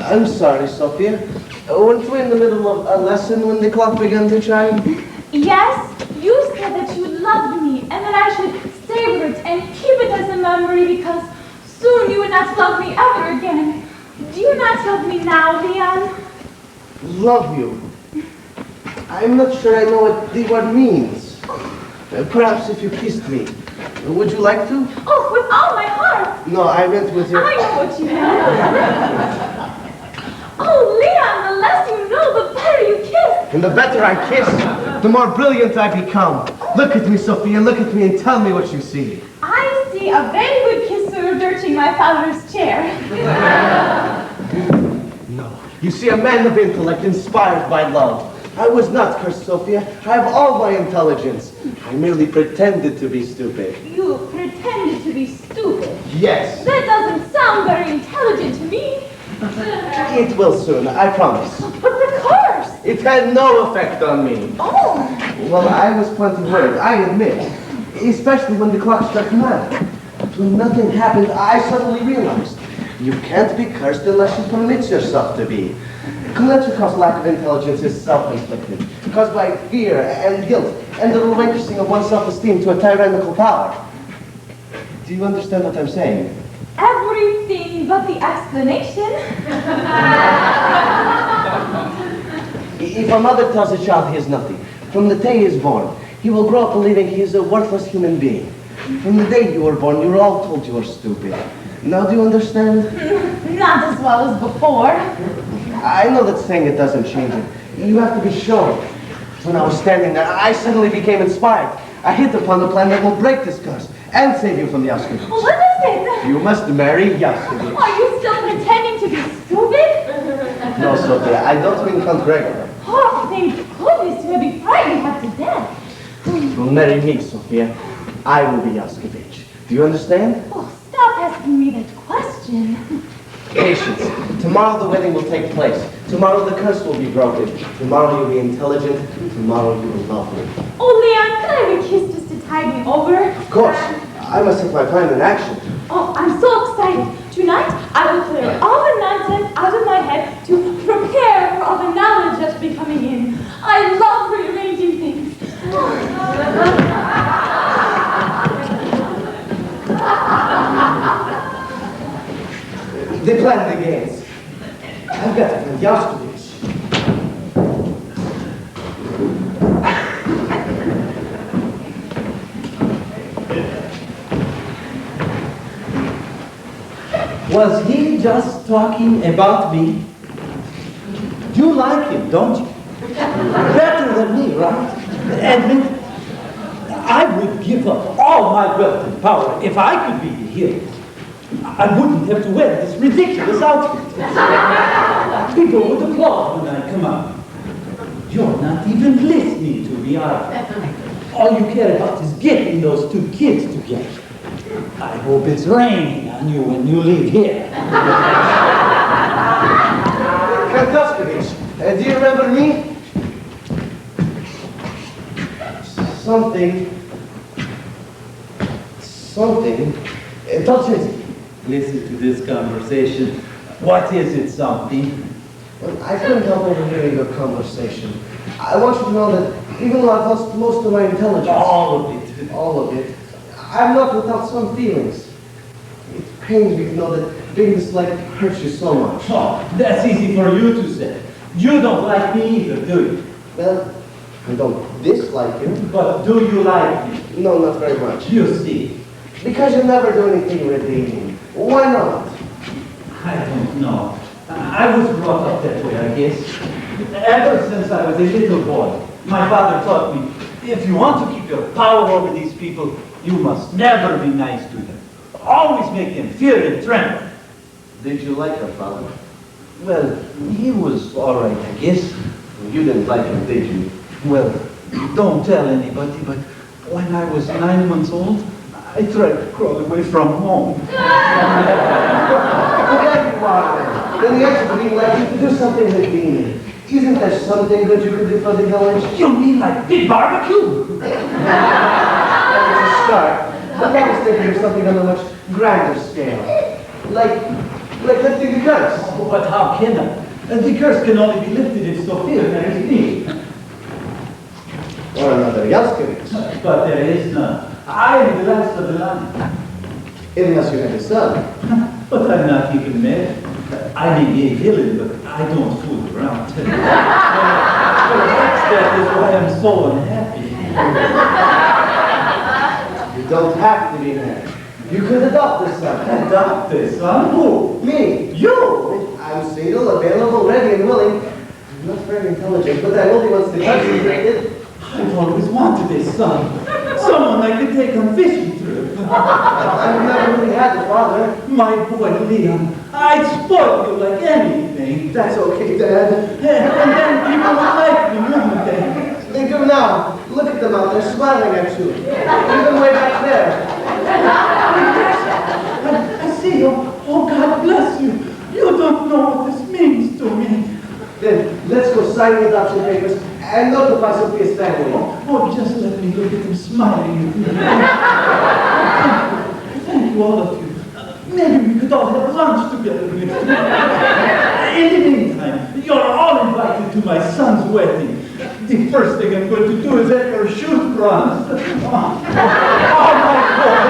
I'm sorry, Sophia. Weren't we in the middle of a lesson when the clock began to chime? Yes, you said that you loved me and that I should savor it and keep it as a memory because soon you would not love me ever again. Do you not love me now, Leon? Love you. I'm not sure I know what the word means. Perhaps if you kissed me. Would you like to? Oh, with all my heart. No, I meant with your... I know what you meant. Oh, Leon, the less you know, the better you kiss. And the better I kiss, the more brilliant I become. Look at me, Sophia, look at me and tell me what you see. I see a very good kisser dirting my father's chair. No, you see a man of intellect inspired by love. I was not cursed, Sophia. I have all my intelligence. I merely pretended to be stupid. You pretended to be stupid. Yes. That doesn't sound very intelligent to me. It will soon, I promise. But the curse! It had no effect on me. Oh! Well, I was plenty worried, I admit. Especially when the clock struck 9. When nothing happened, I suddenly realized you can't be cursed unless you permit yourself to be. Kulechikov's lack of intelligence is self-inflicted, caused by fear and guilt, and the relinquishing of one's self-esteem to a tyrannical power. Do you understand what I'm saying? Everything but the explanation. If a mother tells a child he is nothing, from the day he is born, he will grow up believing he is a worthless human being. From the day you were born, you were all told you were stupid. Now do you understand? Not as well as before. I know that saying it doesn't change it. You have to be shown. When I was standing there, I suddenly became inspired. I hit upon the plan that will break this curse and save you from the Yaskovich. What is it? You must marry Yaskovich. Are you still pretending to be stupid? No, Sophia, I don't mean Count Gregor. Oh, thank goodness you will be frightened half to death. You will marry me, Sophia. I will be Yaskovich. Do you understand? Oh, stop asking me that question. Patience. Tomorrow the wedding will take place. Tomorrow the curse will be broken. Tomorrow you'll be intelligent. Tomorrow you will love me. Oh, Leon, could I have a kiss just to tide me over? Of course. I must set my plan in action. Oh, I'm so excited. Tonight, I will clear all the nonsense out of my head to prepare for all the knowledge that's been coming in. I love rearranging things. The plan begins. I've got to find Yaskovich. Was he just talking about me? You like him, don't you? Better than me, right? Admit, I would give up all my wealth and power if I could be the hero. I wouldn't have to wear this ridiculous outfit. People would applaud when I come out. You're not even listening to me, are you? All you care about is getting those two kids together. I hope it's raining on you when you leave here. Count Yaskovich, do you remember me? Something. Touches. Listen to this conversation. What is it, something? Well, I couldn't help overhearing your conversation. I want you to know that even though I've lost most of my intelligence... All of it. All of it. I'm not without some feelings. It pains me to know that being disliked hurts you so much. Oh, that's easy for you to say. You don't like me either, do you? Well, I don't dislike you. But do you like me? No, not very much. You see. Because you never do anything redeeming. Why not? I don't know. I was brought up that way, I guess. Ever since I was a little boy, my father taught me, if you want to keep your power over these people, you must never be nice to them. Always make them fear and tremble. Did you like your father? Well, he was all right, I guess. You didn't like him, did you? Well, don't tell anybody, but when I was 9 months old, I tried to crawl away from home. Well, there you are then. Then the answer to being like you to do something redeeming. Isn't there something good you could do for the village? You mean like big barbecue? That was a start. But I was thinking of something on a much grander scale. Like lifting the curse. Oh, but how can I? The curse can only be lifted if Sophia marries me. Or another Yaskovich. But there is none. I am the last of the line. Unless you have a son. But I'm not even married. I may be a villain, but I don't fool around. That is why I'm so unhappy. You don't have to be married. You could adopt this son. Adopt this son? Who? Me. You? I'm single, available, ready and willing. I'm not very intelligent, but I will be once the country granted. I've always wanted a son. Someone I could take on fishing trip. I've never really had a father. My boy Leon, I'd spoil you like anything. That's okay, Dad. And then people would like me, wouldn't they? They do now. Look at them out there smiling at you. Even way back there. I see you. Oh, God bless you. You don't know what this means to me. Then let's go sign the adoption papers and notify Sophia's family. Oh, just let me look at them smiling at me. Thank you, all of you. Maybe we could all have lunch together next week. In the meantime, you're all invited to my son's wedding. The first thing I'm going to do is have your shoes bronzed. Oh, my boy.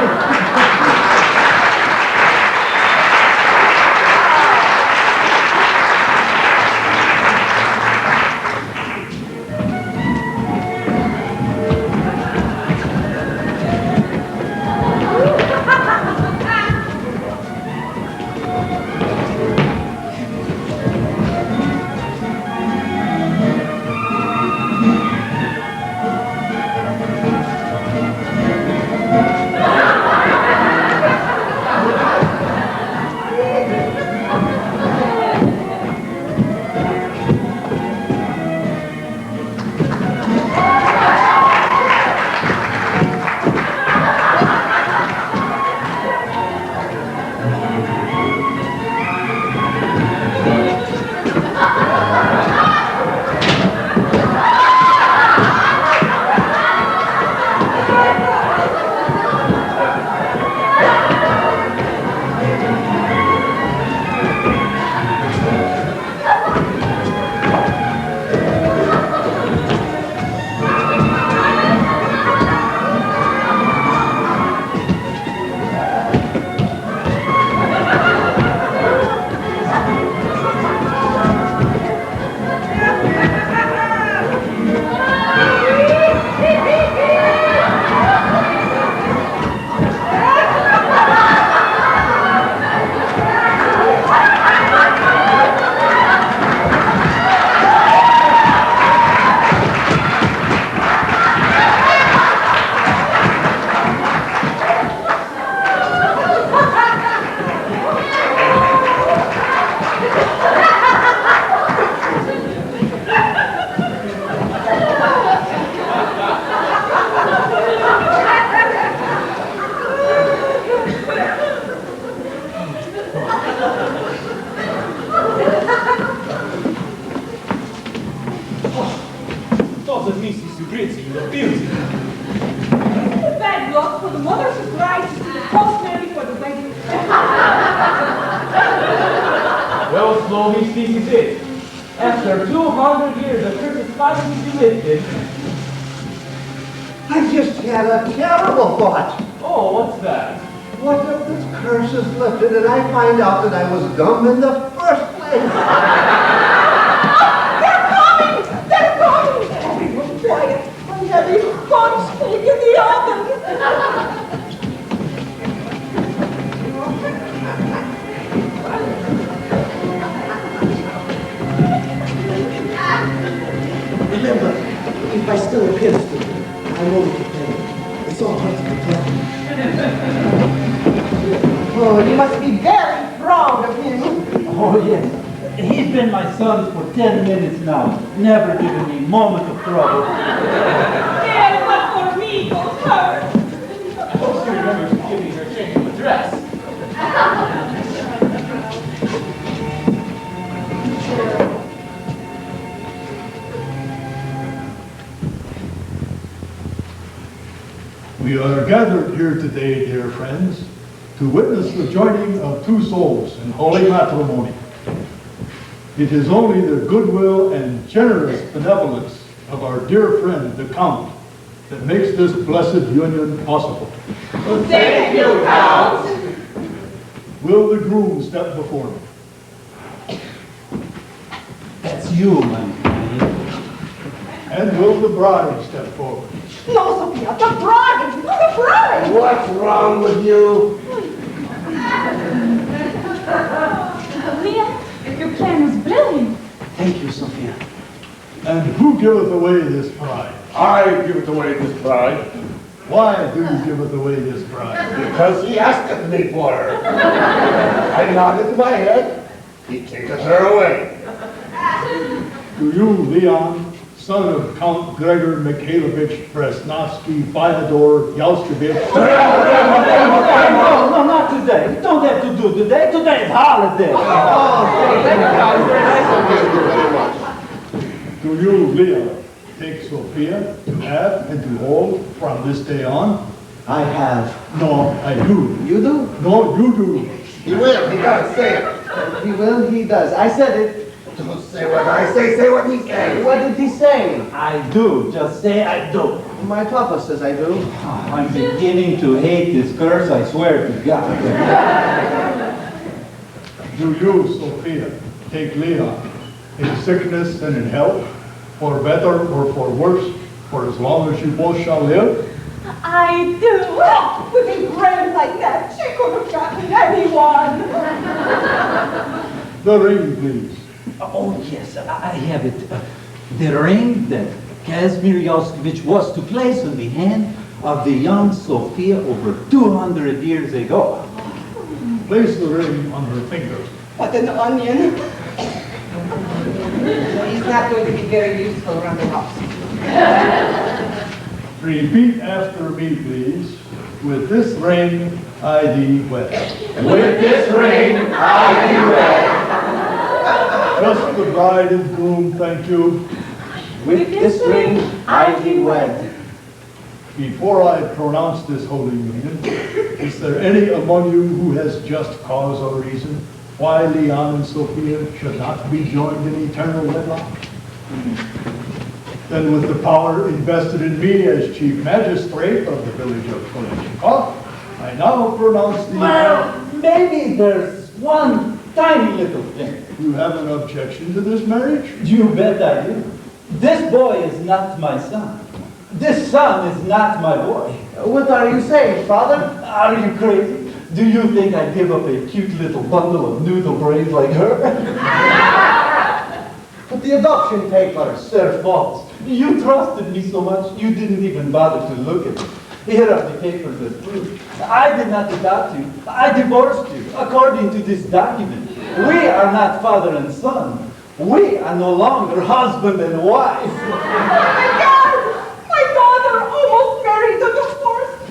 Bad luck for the mother surprised to see the postman before the wedding. Well, slowly ceases it. After 200 years, the curse is finally to be lifted. I just had a terrible thought. Oh, what's that? What if this curse is lifted and I find out that I was dumb in the first place? They're coming! They're coming! Everyone quiet. I'm having sponge cake in the oven. Remember, if I still appear stupid, I know what to pay. It's all part of the plan. Oh, you must be very proud of him. Oh, yes. He's been my son for 10 minutes now. Never given me a moment of trouble. And but for me, goes her. I hope she remembers to give me her change of address. We are gathered here today, dear friends, to witness the joining of two souls in holy matrimony. It is only the goodwill and generous benevolence of our dear friend, the Count, that makes this blessed union possible. Thank you, Count. Will the groom step before me? That's you, my friend. And will the bride step forward? No, Sophia, the bride! The bride! What's wrong with you? Leah, your plan was brilliant. Thank you, Sophia. And who giveth away this bride? I give it away this bride Why do you giveth away this bride? because he asked me for her. I nodded my head. He taketh her away. Do you, Leon, son of Count Gregor Mikhailovich Fresnovsky Fyodor Yalskovich? No, not today. You don't have to do today. Today is holiday. Do you, Leon, take Sophia to have and to hold from this day on? I have. No, I do. You do? No, you do. He will. He does. Say it. He will, he does. I said it. Don't say what I say. Say what he says. What did he say? I do. Just say I do. My papa says I do. I'm beginning to hate this curse, I swear to God. Do you, Sophia, take Leon in sickness and in health, for better or for worse, for as long as you both shall live? I do. Oh, with a brand like that, she could have gotten anyone. The ring, please. Oh, yes, I have it. The ring that Casimir Yalskovich was to place on the hand of the young Sophia over 200 years ago. Place the ring on her finger. What an onion. He's not going to be very useful around the house. Repeat after me, please. With this ring, I thee wed. With this ring, I do wed. Just the bride and groom, thank you. With this ring, I thee wed. Before I pronounce this holy union, is there any among you who has just cause or reason why Leon and Sophia should not be joined in eternal wedlock? Then with the power invested in me as chief magistrate of the village of Kolechnikov, I now pronounce the... Well, maybe there's one tiny little thing. You have an objection to this marriage? You bet I do. This boy is not my son. This son is not my boy. What are you saying, father? Are you crazy? Do you think I'd give up a cute little bundle of noodle brains like her? But the adoption papers. They're false. You trusted me so much, you didn't even bother to look at them. Here are the papers as proof. I did not adopt you. I divorced you, according to this document. We are not father and son. We are no longer husband and wife. Oh my God! My daughter almost married the divorced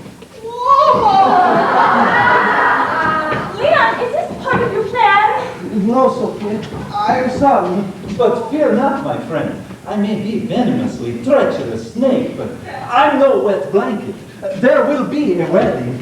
woman! Leon, is this part of your plan? No, Sophia. I'm sorry. But fear not, my friend. I may be venomously treacherous snake, but I'm no wet blanket. There will be a wedding.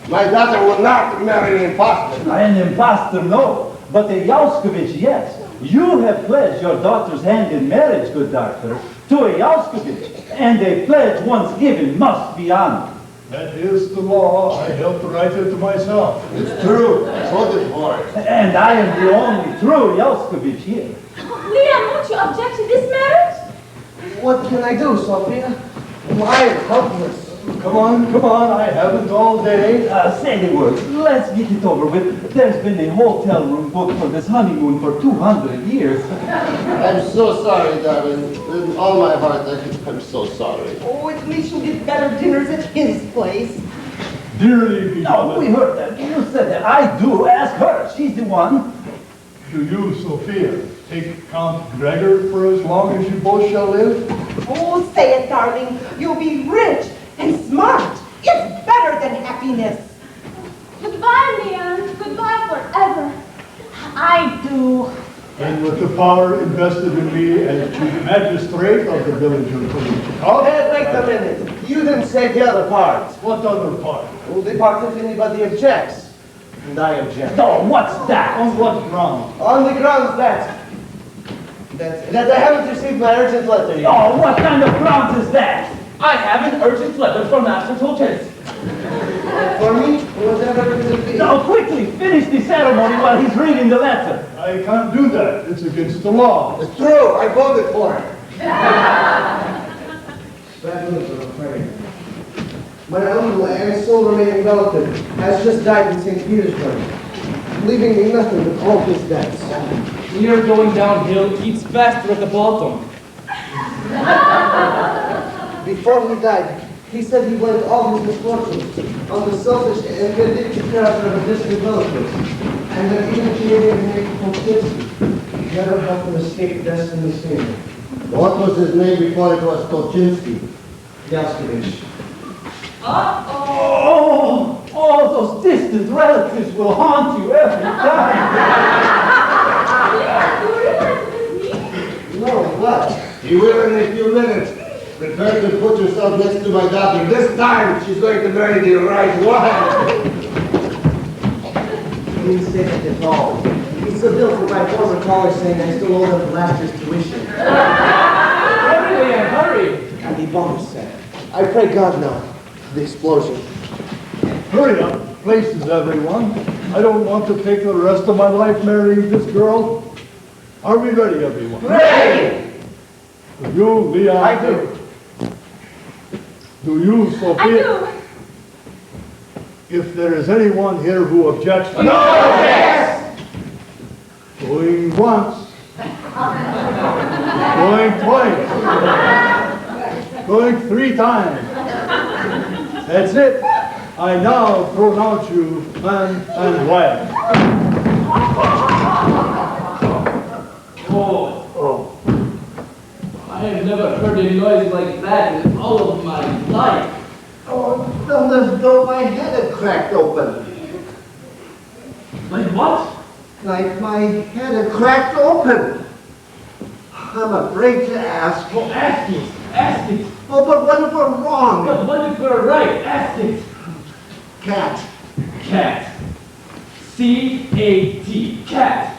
My daughter will not marry an imposter. An impostor, no. But a Yalskovich, yes. You have pledged your daughter's hand in marriage, good doctor, to a Yalskovich. And a pledge once given must be honored. That is the law. I helped write it myself. It's true. So did Boris. And I am the only true Yalskovich here. Leon, won't you object to this marriage? What can I do, Sophia? I'm helpless. Come on, I haven't all day. Say the word. Let's get it over with. There's been a hotel room booked for this honeymoon for 200 years. I'm so sorry, darling. With all my heart, I'm so sorry. Oh, at least you'll get better dinners at his place. Dearly No, we beloved, heard that. You said that. I do. Ask her. She's the one. do you, Sophia, take Count Gregor for as long as you both shall live? Oh, say it, darling. You'll be rich and smart. It's better than happiness. Goodbye, Leon. Goodbye forever. I do. And with the power invested in me as chief magistrate of the village of Kolechnikov, Hey, wait a minute. You didn't say the other part. what other part? Well, the part if anybody objects. And I object. No, what's that? On what ground? On the grounds that I haven't received my urgent letter yet. Oh, what kind of grounds is that? I have an urgent letter from Master Tolches. For me, whatever it will be. Now, quickly, finish the ceremony while he's reading the letter. I can't do that. It's against the law. It's true. I voted for her. Bad news, I'm afraid. My uncle and sole remaining relative has just died in St. Petersburg, leaving me nothing but all his debts. When you're going downhill, it's faster at the bottom. Before he died, he said he blamed all his misfortunes on the selfish and vindictive character of a distant relative, and that even Canadian Henry Kolchinsky never helped him escape destiny sooner. What was his name before it was Tolchinsky? Yaskevich. Oh, all those distant relatives will haunt you every time. Leon, do you realize this is me? No, what? You will in a few minutes. Prepare to put yourself next to my daughter. This time, she's going to marry the right one. He didn't say that at all. It's a bill for my former college saying I still owe them last year's tuition. Hurry, Leon, hurry! And the bomb said, I pray God now for the explosion. Hurry up, places, everyone. I don't want to take the rest of my life marrying this girl. Are we ready, everyone? Ready! You, Leon? I do. Do you, I Sophia? do. If there is anyone here who objects to Yes! going once, going twice, going 3 times. That's it. I now pronounce you man and wife. Oh. I have never heard a noise like that in all of my life. Oh, don't as though my head had cracked open. Like what? Like my head had cracked open. I'm afraid to ask. Well, ask it. Ask it. Oh, but what if we're wrong? But what if we're right? Ask it. Cat. Cat. C-A-T. Cat.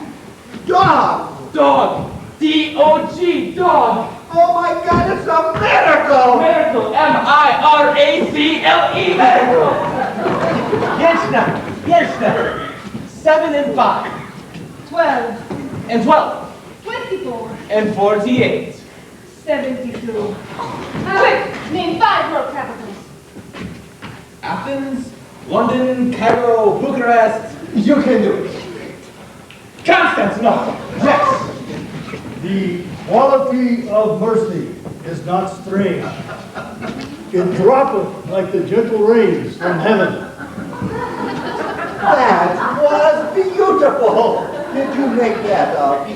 Dog! Dog. D-O-G. Dog. Oh my God, it's a miracle! Miracle. M-I-R-A-C-L-E. Miracle. Yes, 7 and 5. 12, And 12. 24, And 48. 72. Quick, name 5 world capitals. Athens, London, Cairo, Bucharest. You can do it. Constantinople. Yes. The quality of mercy is not strange. It droppeth like the gentle rains from heaven. That was beautiful! Did you make that up? I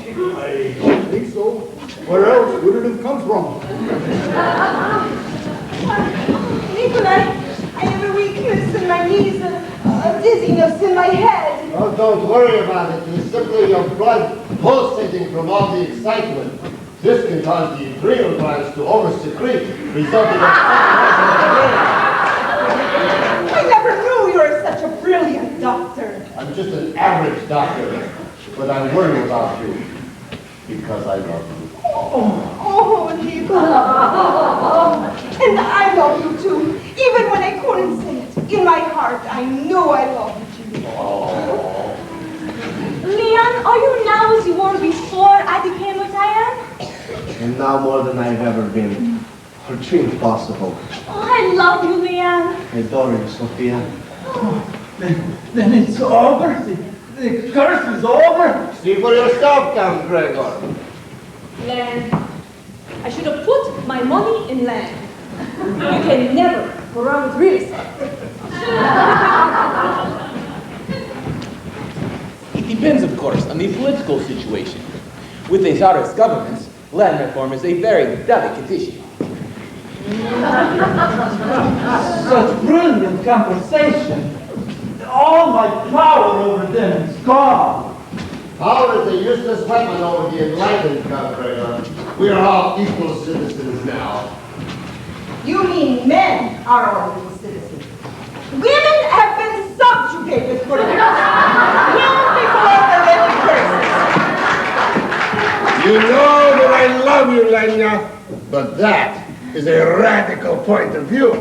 don't think so. Where else would it have come from? Nikolai, I have a weakness in my knees, a dizziness in my head. Oh, don't worry about it. It's simply your blood pulsating from all the excitement. This can cause the adrenal glands to over-secrete, resulting in... I never knew you were such a brilliant doctor. I'm just an average doctor, but I worry about you because I love you. Oh, Nikolai. And I love you too, even when I couldn't say it. In my heart, I knew I loved you. Leon, are you now as you were before I became what I am? And now more than I've ever been. Or dreamed possible. Oh, I love you, Leon. I adore you, Sophia. Then it's over. The curse is over. See for yourself, Count Gregor. Land. I should have put my money in land. You can never go wrong with real estate. It depends, of course, on the political situation. With a czarist government, land reform is a very delicate issue. Such brilliant conversation. All my power over them is gone. Power is a useless weapon over the enlightened, Count Gregor. We are all equal citizens now. You mean men are all equal citizens. Women have been subjugated for years. Long before the living persons. You know that I love you, Lenya, but that is a radical point of view.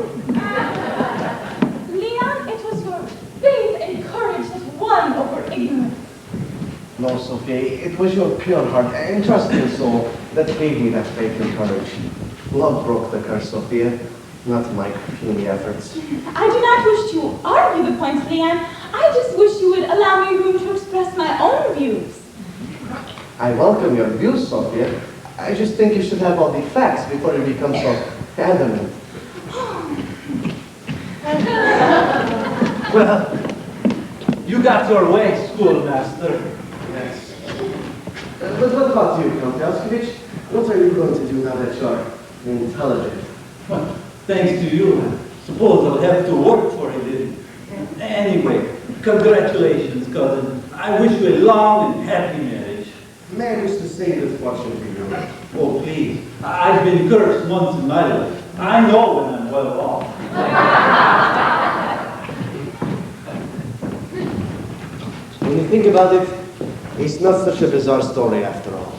Leon, it was your faith and courage that won over ignorance. No, Sophia, it was your pure heart and trusting soul that gave me that faith and courage. Love broke the curse, Sophia, not my puny efforts. I do not wish to argue the point, Leanne. I just wish you would allow me room to express my own views. I welcome your views, Sophia. I just think you should have all the facts before you become so adamant. Well, you got your way, schoolmaster. Yes. But what about you, Count Elskevich? What are you going to do now that you're intelligent? Well, thanks to you, I suppose I'll have to work for a living. Anyway, congratulations, cousin. I wish you a long and happy marriage. Man used to say good fortune to you. Oh, please. I've been cursed once in my life. I know when I'm well off. When you think about it, it's not such a bizarre story after all.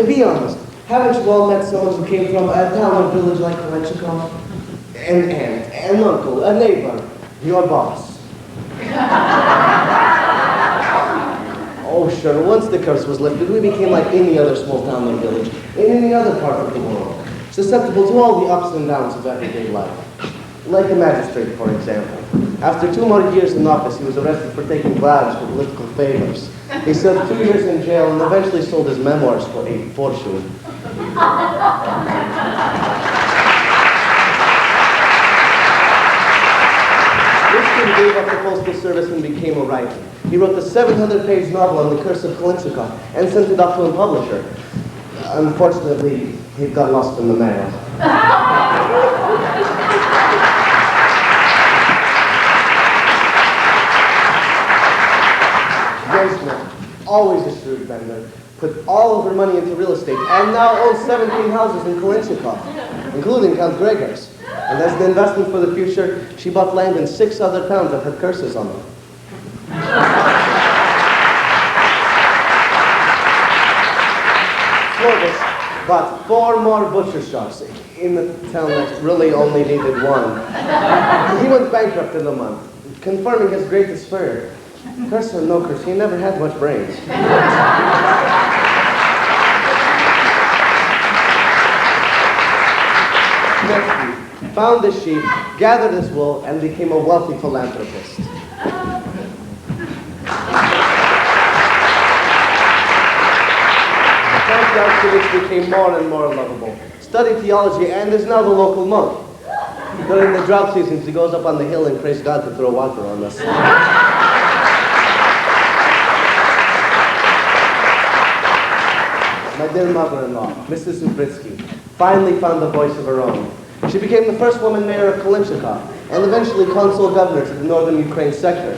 Be honest, haven't you all met someone who came from a town or village like Kolechikov? An aunt, an uncle, a neighbor, your boss. Oh sure, once the curse was lifted, we became like any other small town or village, in any other part of the world, susceptible to all the ups and downs of everyday life. Like a magistrate, for example. After 2 more years in office, he was arrested for taking bribes for political favors. He served 2 years in jail and eventually sold his memoirs for a fortune. This kid gave up the postal service and became a writer. He wrote the 700-page novel on the curse of Kolechikov and sent it off to a publisher. Unfortunately, it got lost in the mail. Always a shrewd vendor, put all of her money into real estate, and now owns 17 houses in Kolechikov, including Count Gregor's. And as the investment for the future, she bought land in 6 other towns that had curses on them. Clovis bought 4 more butcher shops in the town that really only needed 1. He went bankrupt in a month, confirming his greatest fear. Curse or no curse, he never had much brains. Next, he found his sheep, gathered his wool, and became a wealthy philanthropist. Count Yarkovich became more and more lovable, studied theology, and is now the local monk. During the drought seasons, he goes up on the hill and prays God to throw water on us. My dear mother-in-law, Mrs. Zubritsky, finally found the voice of her own. She became the first woman mayor of Kolechikov, and eventually consul governor to the northern Ukraine sector.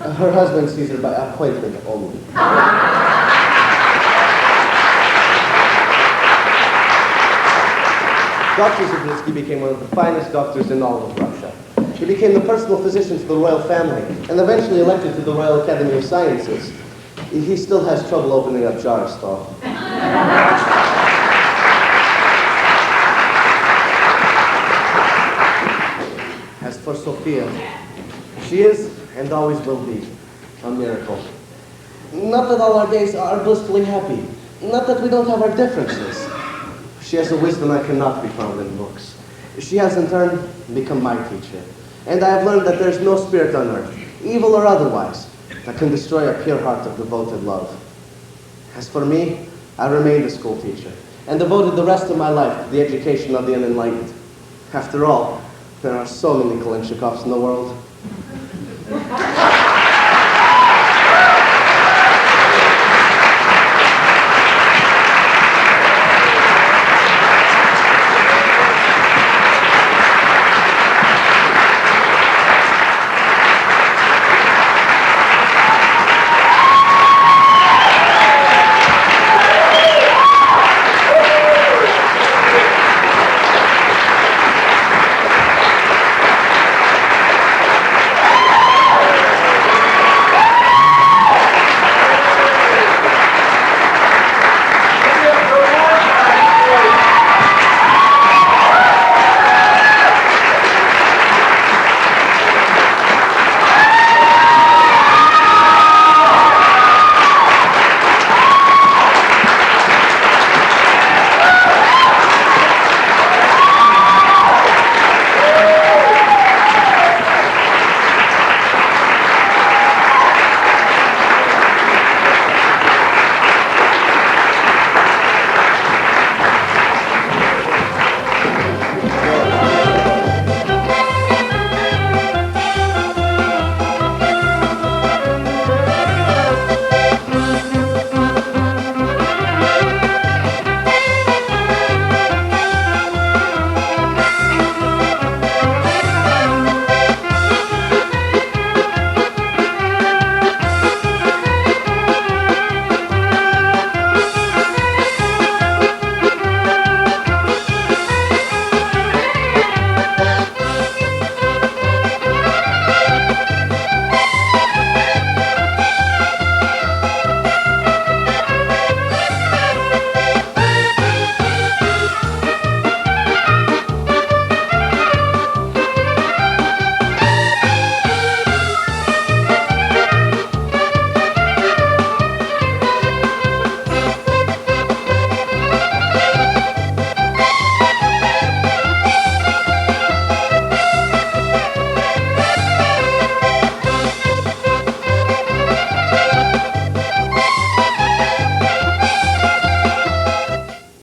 Her husband sees her by appointment only. Dr. Zubritsky became one of the finest doctors in all of Russia. He became the personal physician to the royal family, and eventually elected to the Royal Academy of Sciences. He still has trouble opening up jars, though. As for Sophia, she is, and always will be, a miracle. Not that all our days are blissfully happy. Not that we don't have our differences. She has a wisdom that cannot be found in books. She has, in turn, become my teacher. And I have learned that there is no spirit on earth, evil or otherwise, that can destroy a pure heart of devoted love. As for me, I remained a school teacher and devoted the rest of my life to the education of the unenlightened. After all, there are so many Kolenchikovs in the world.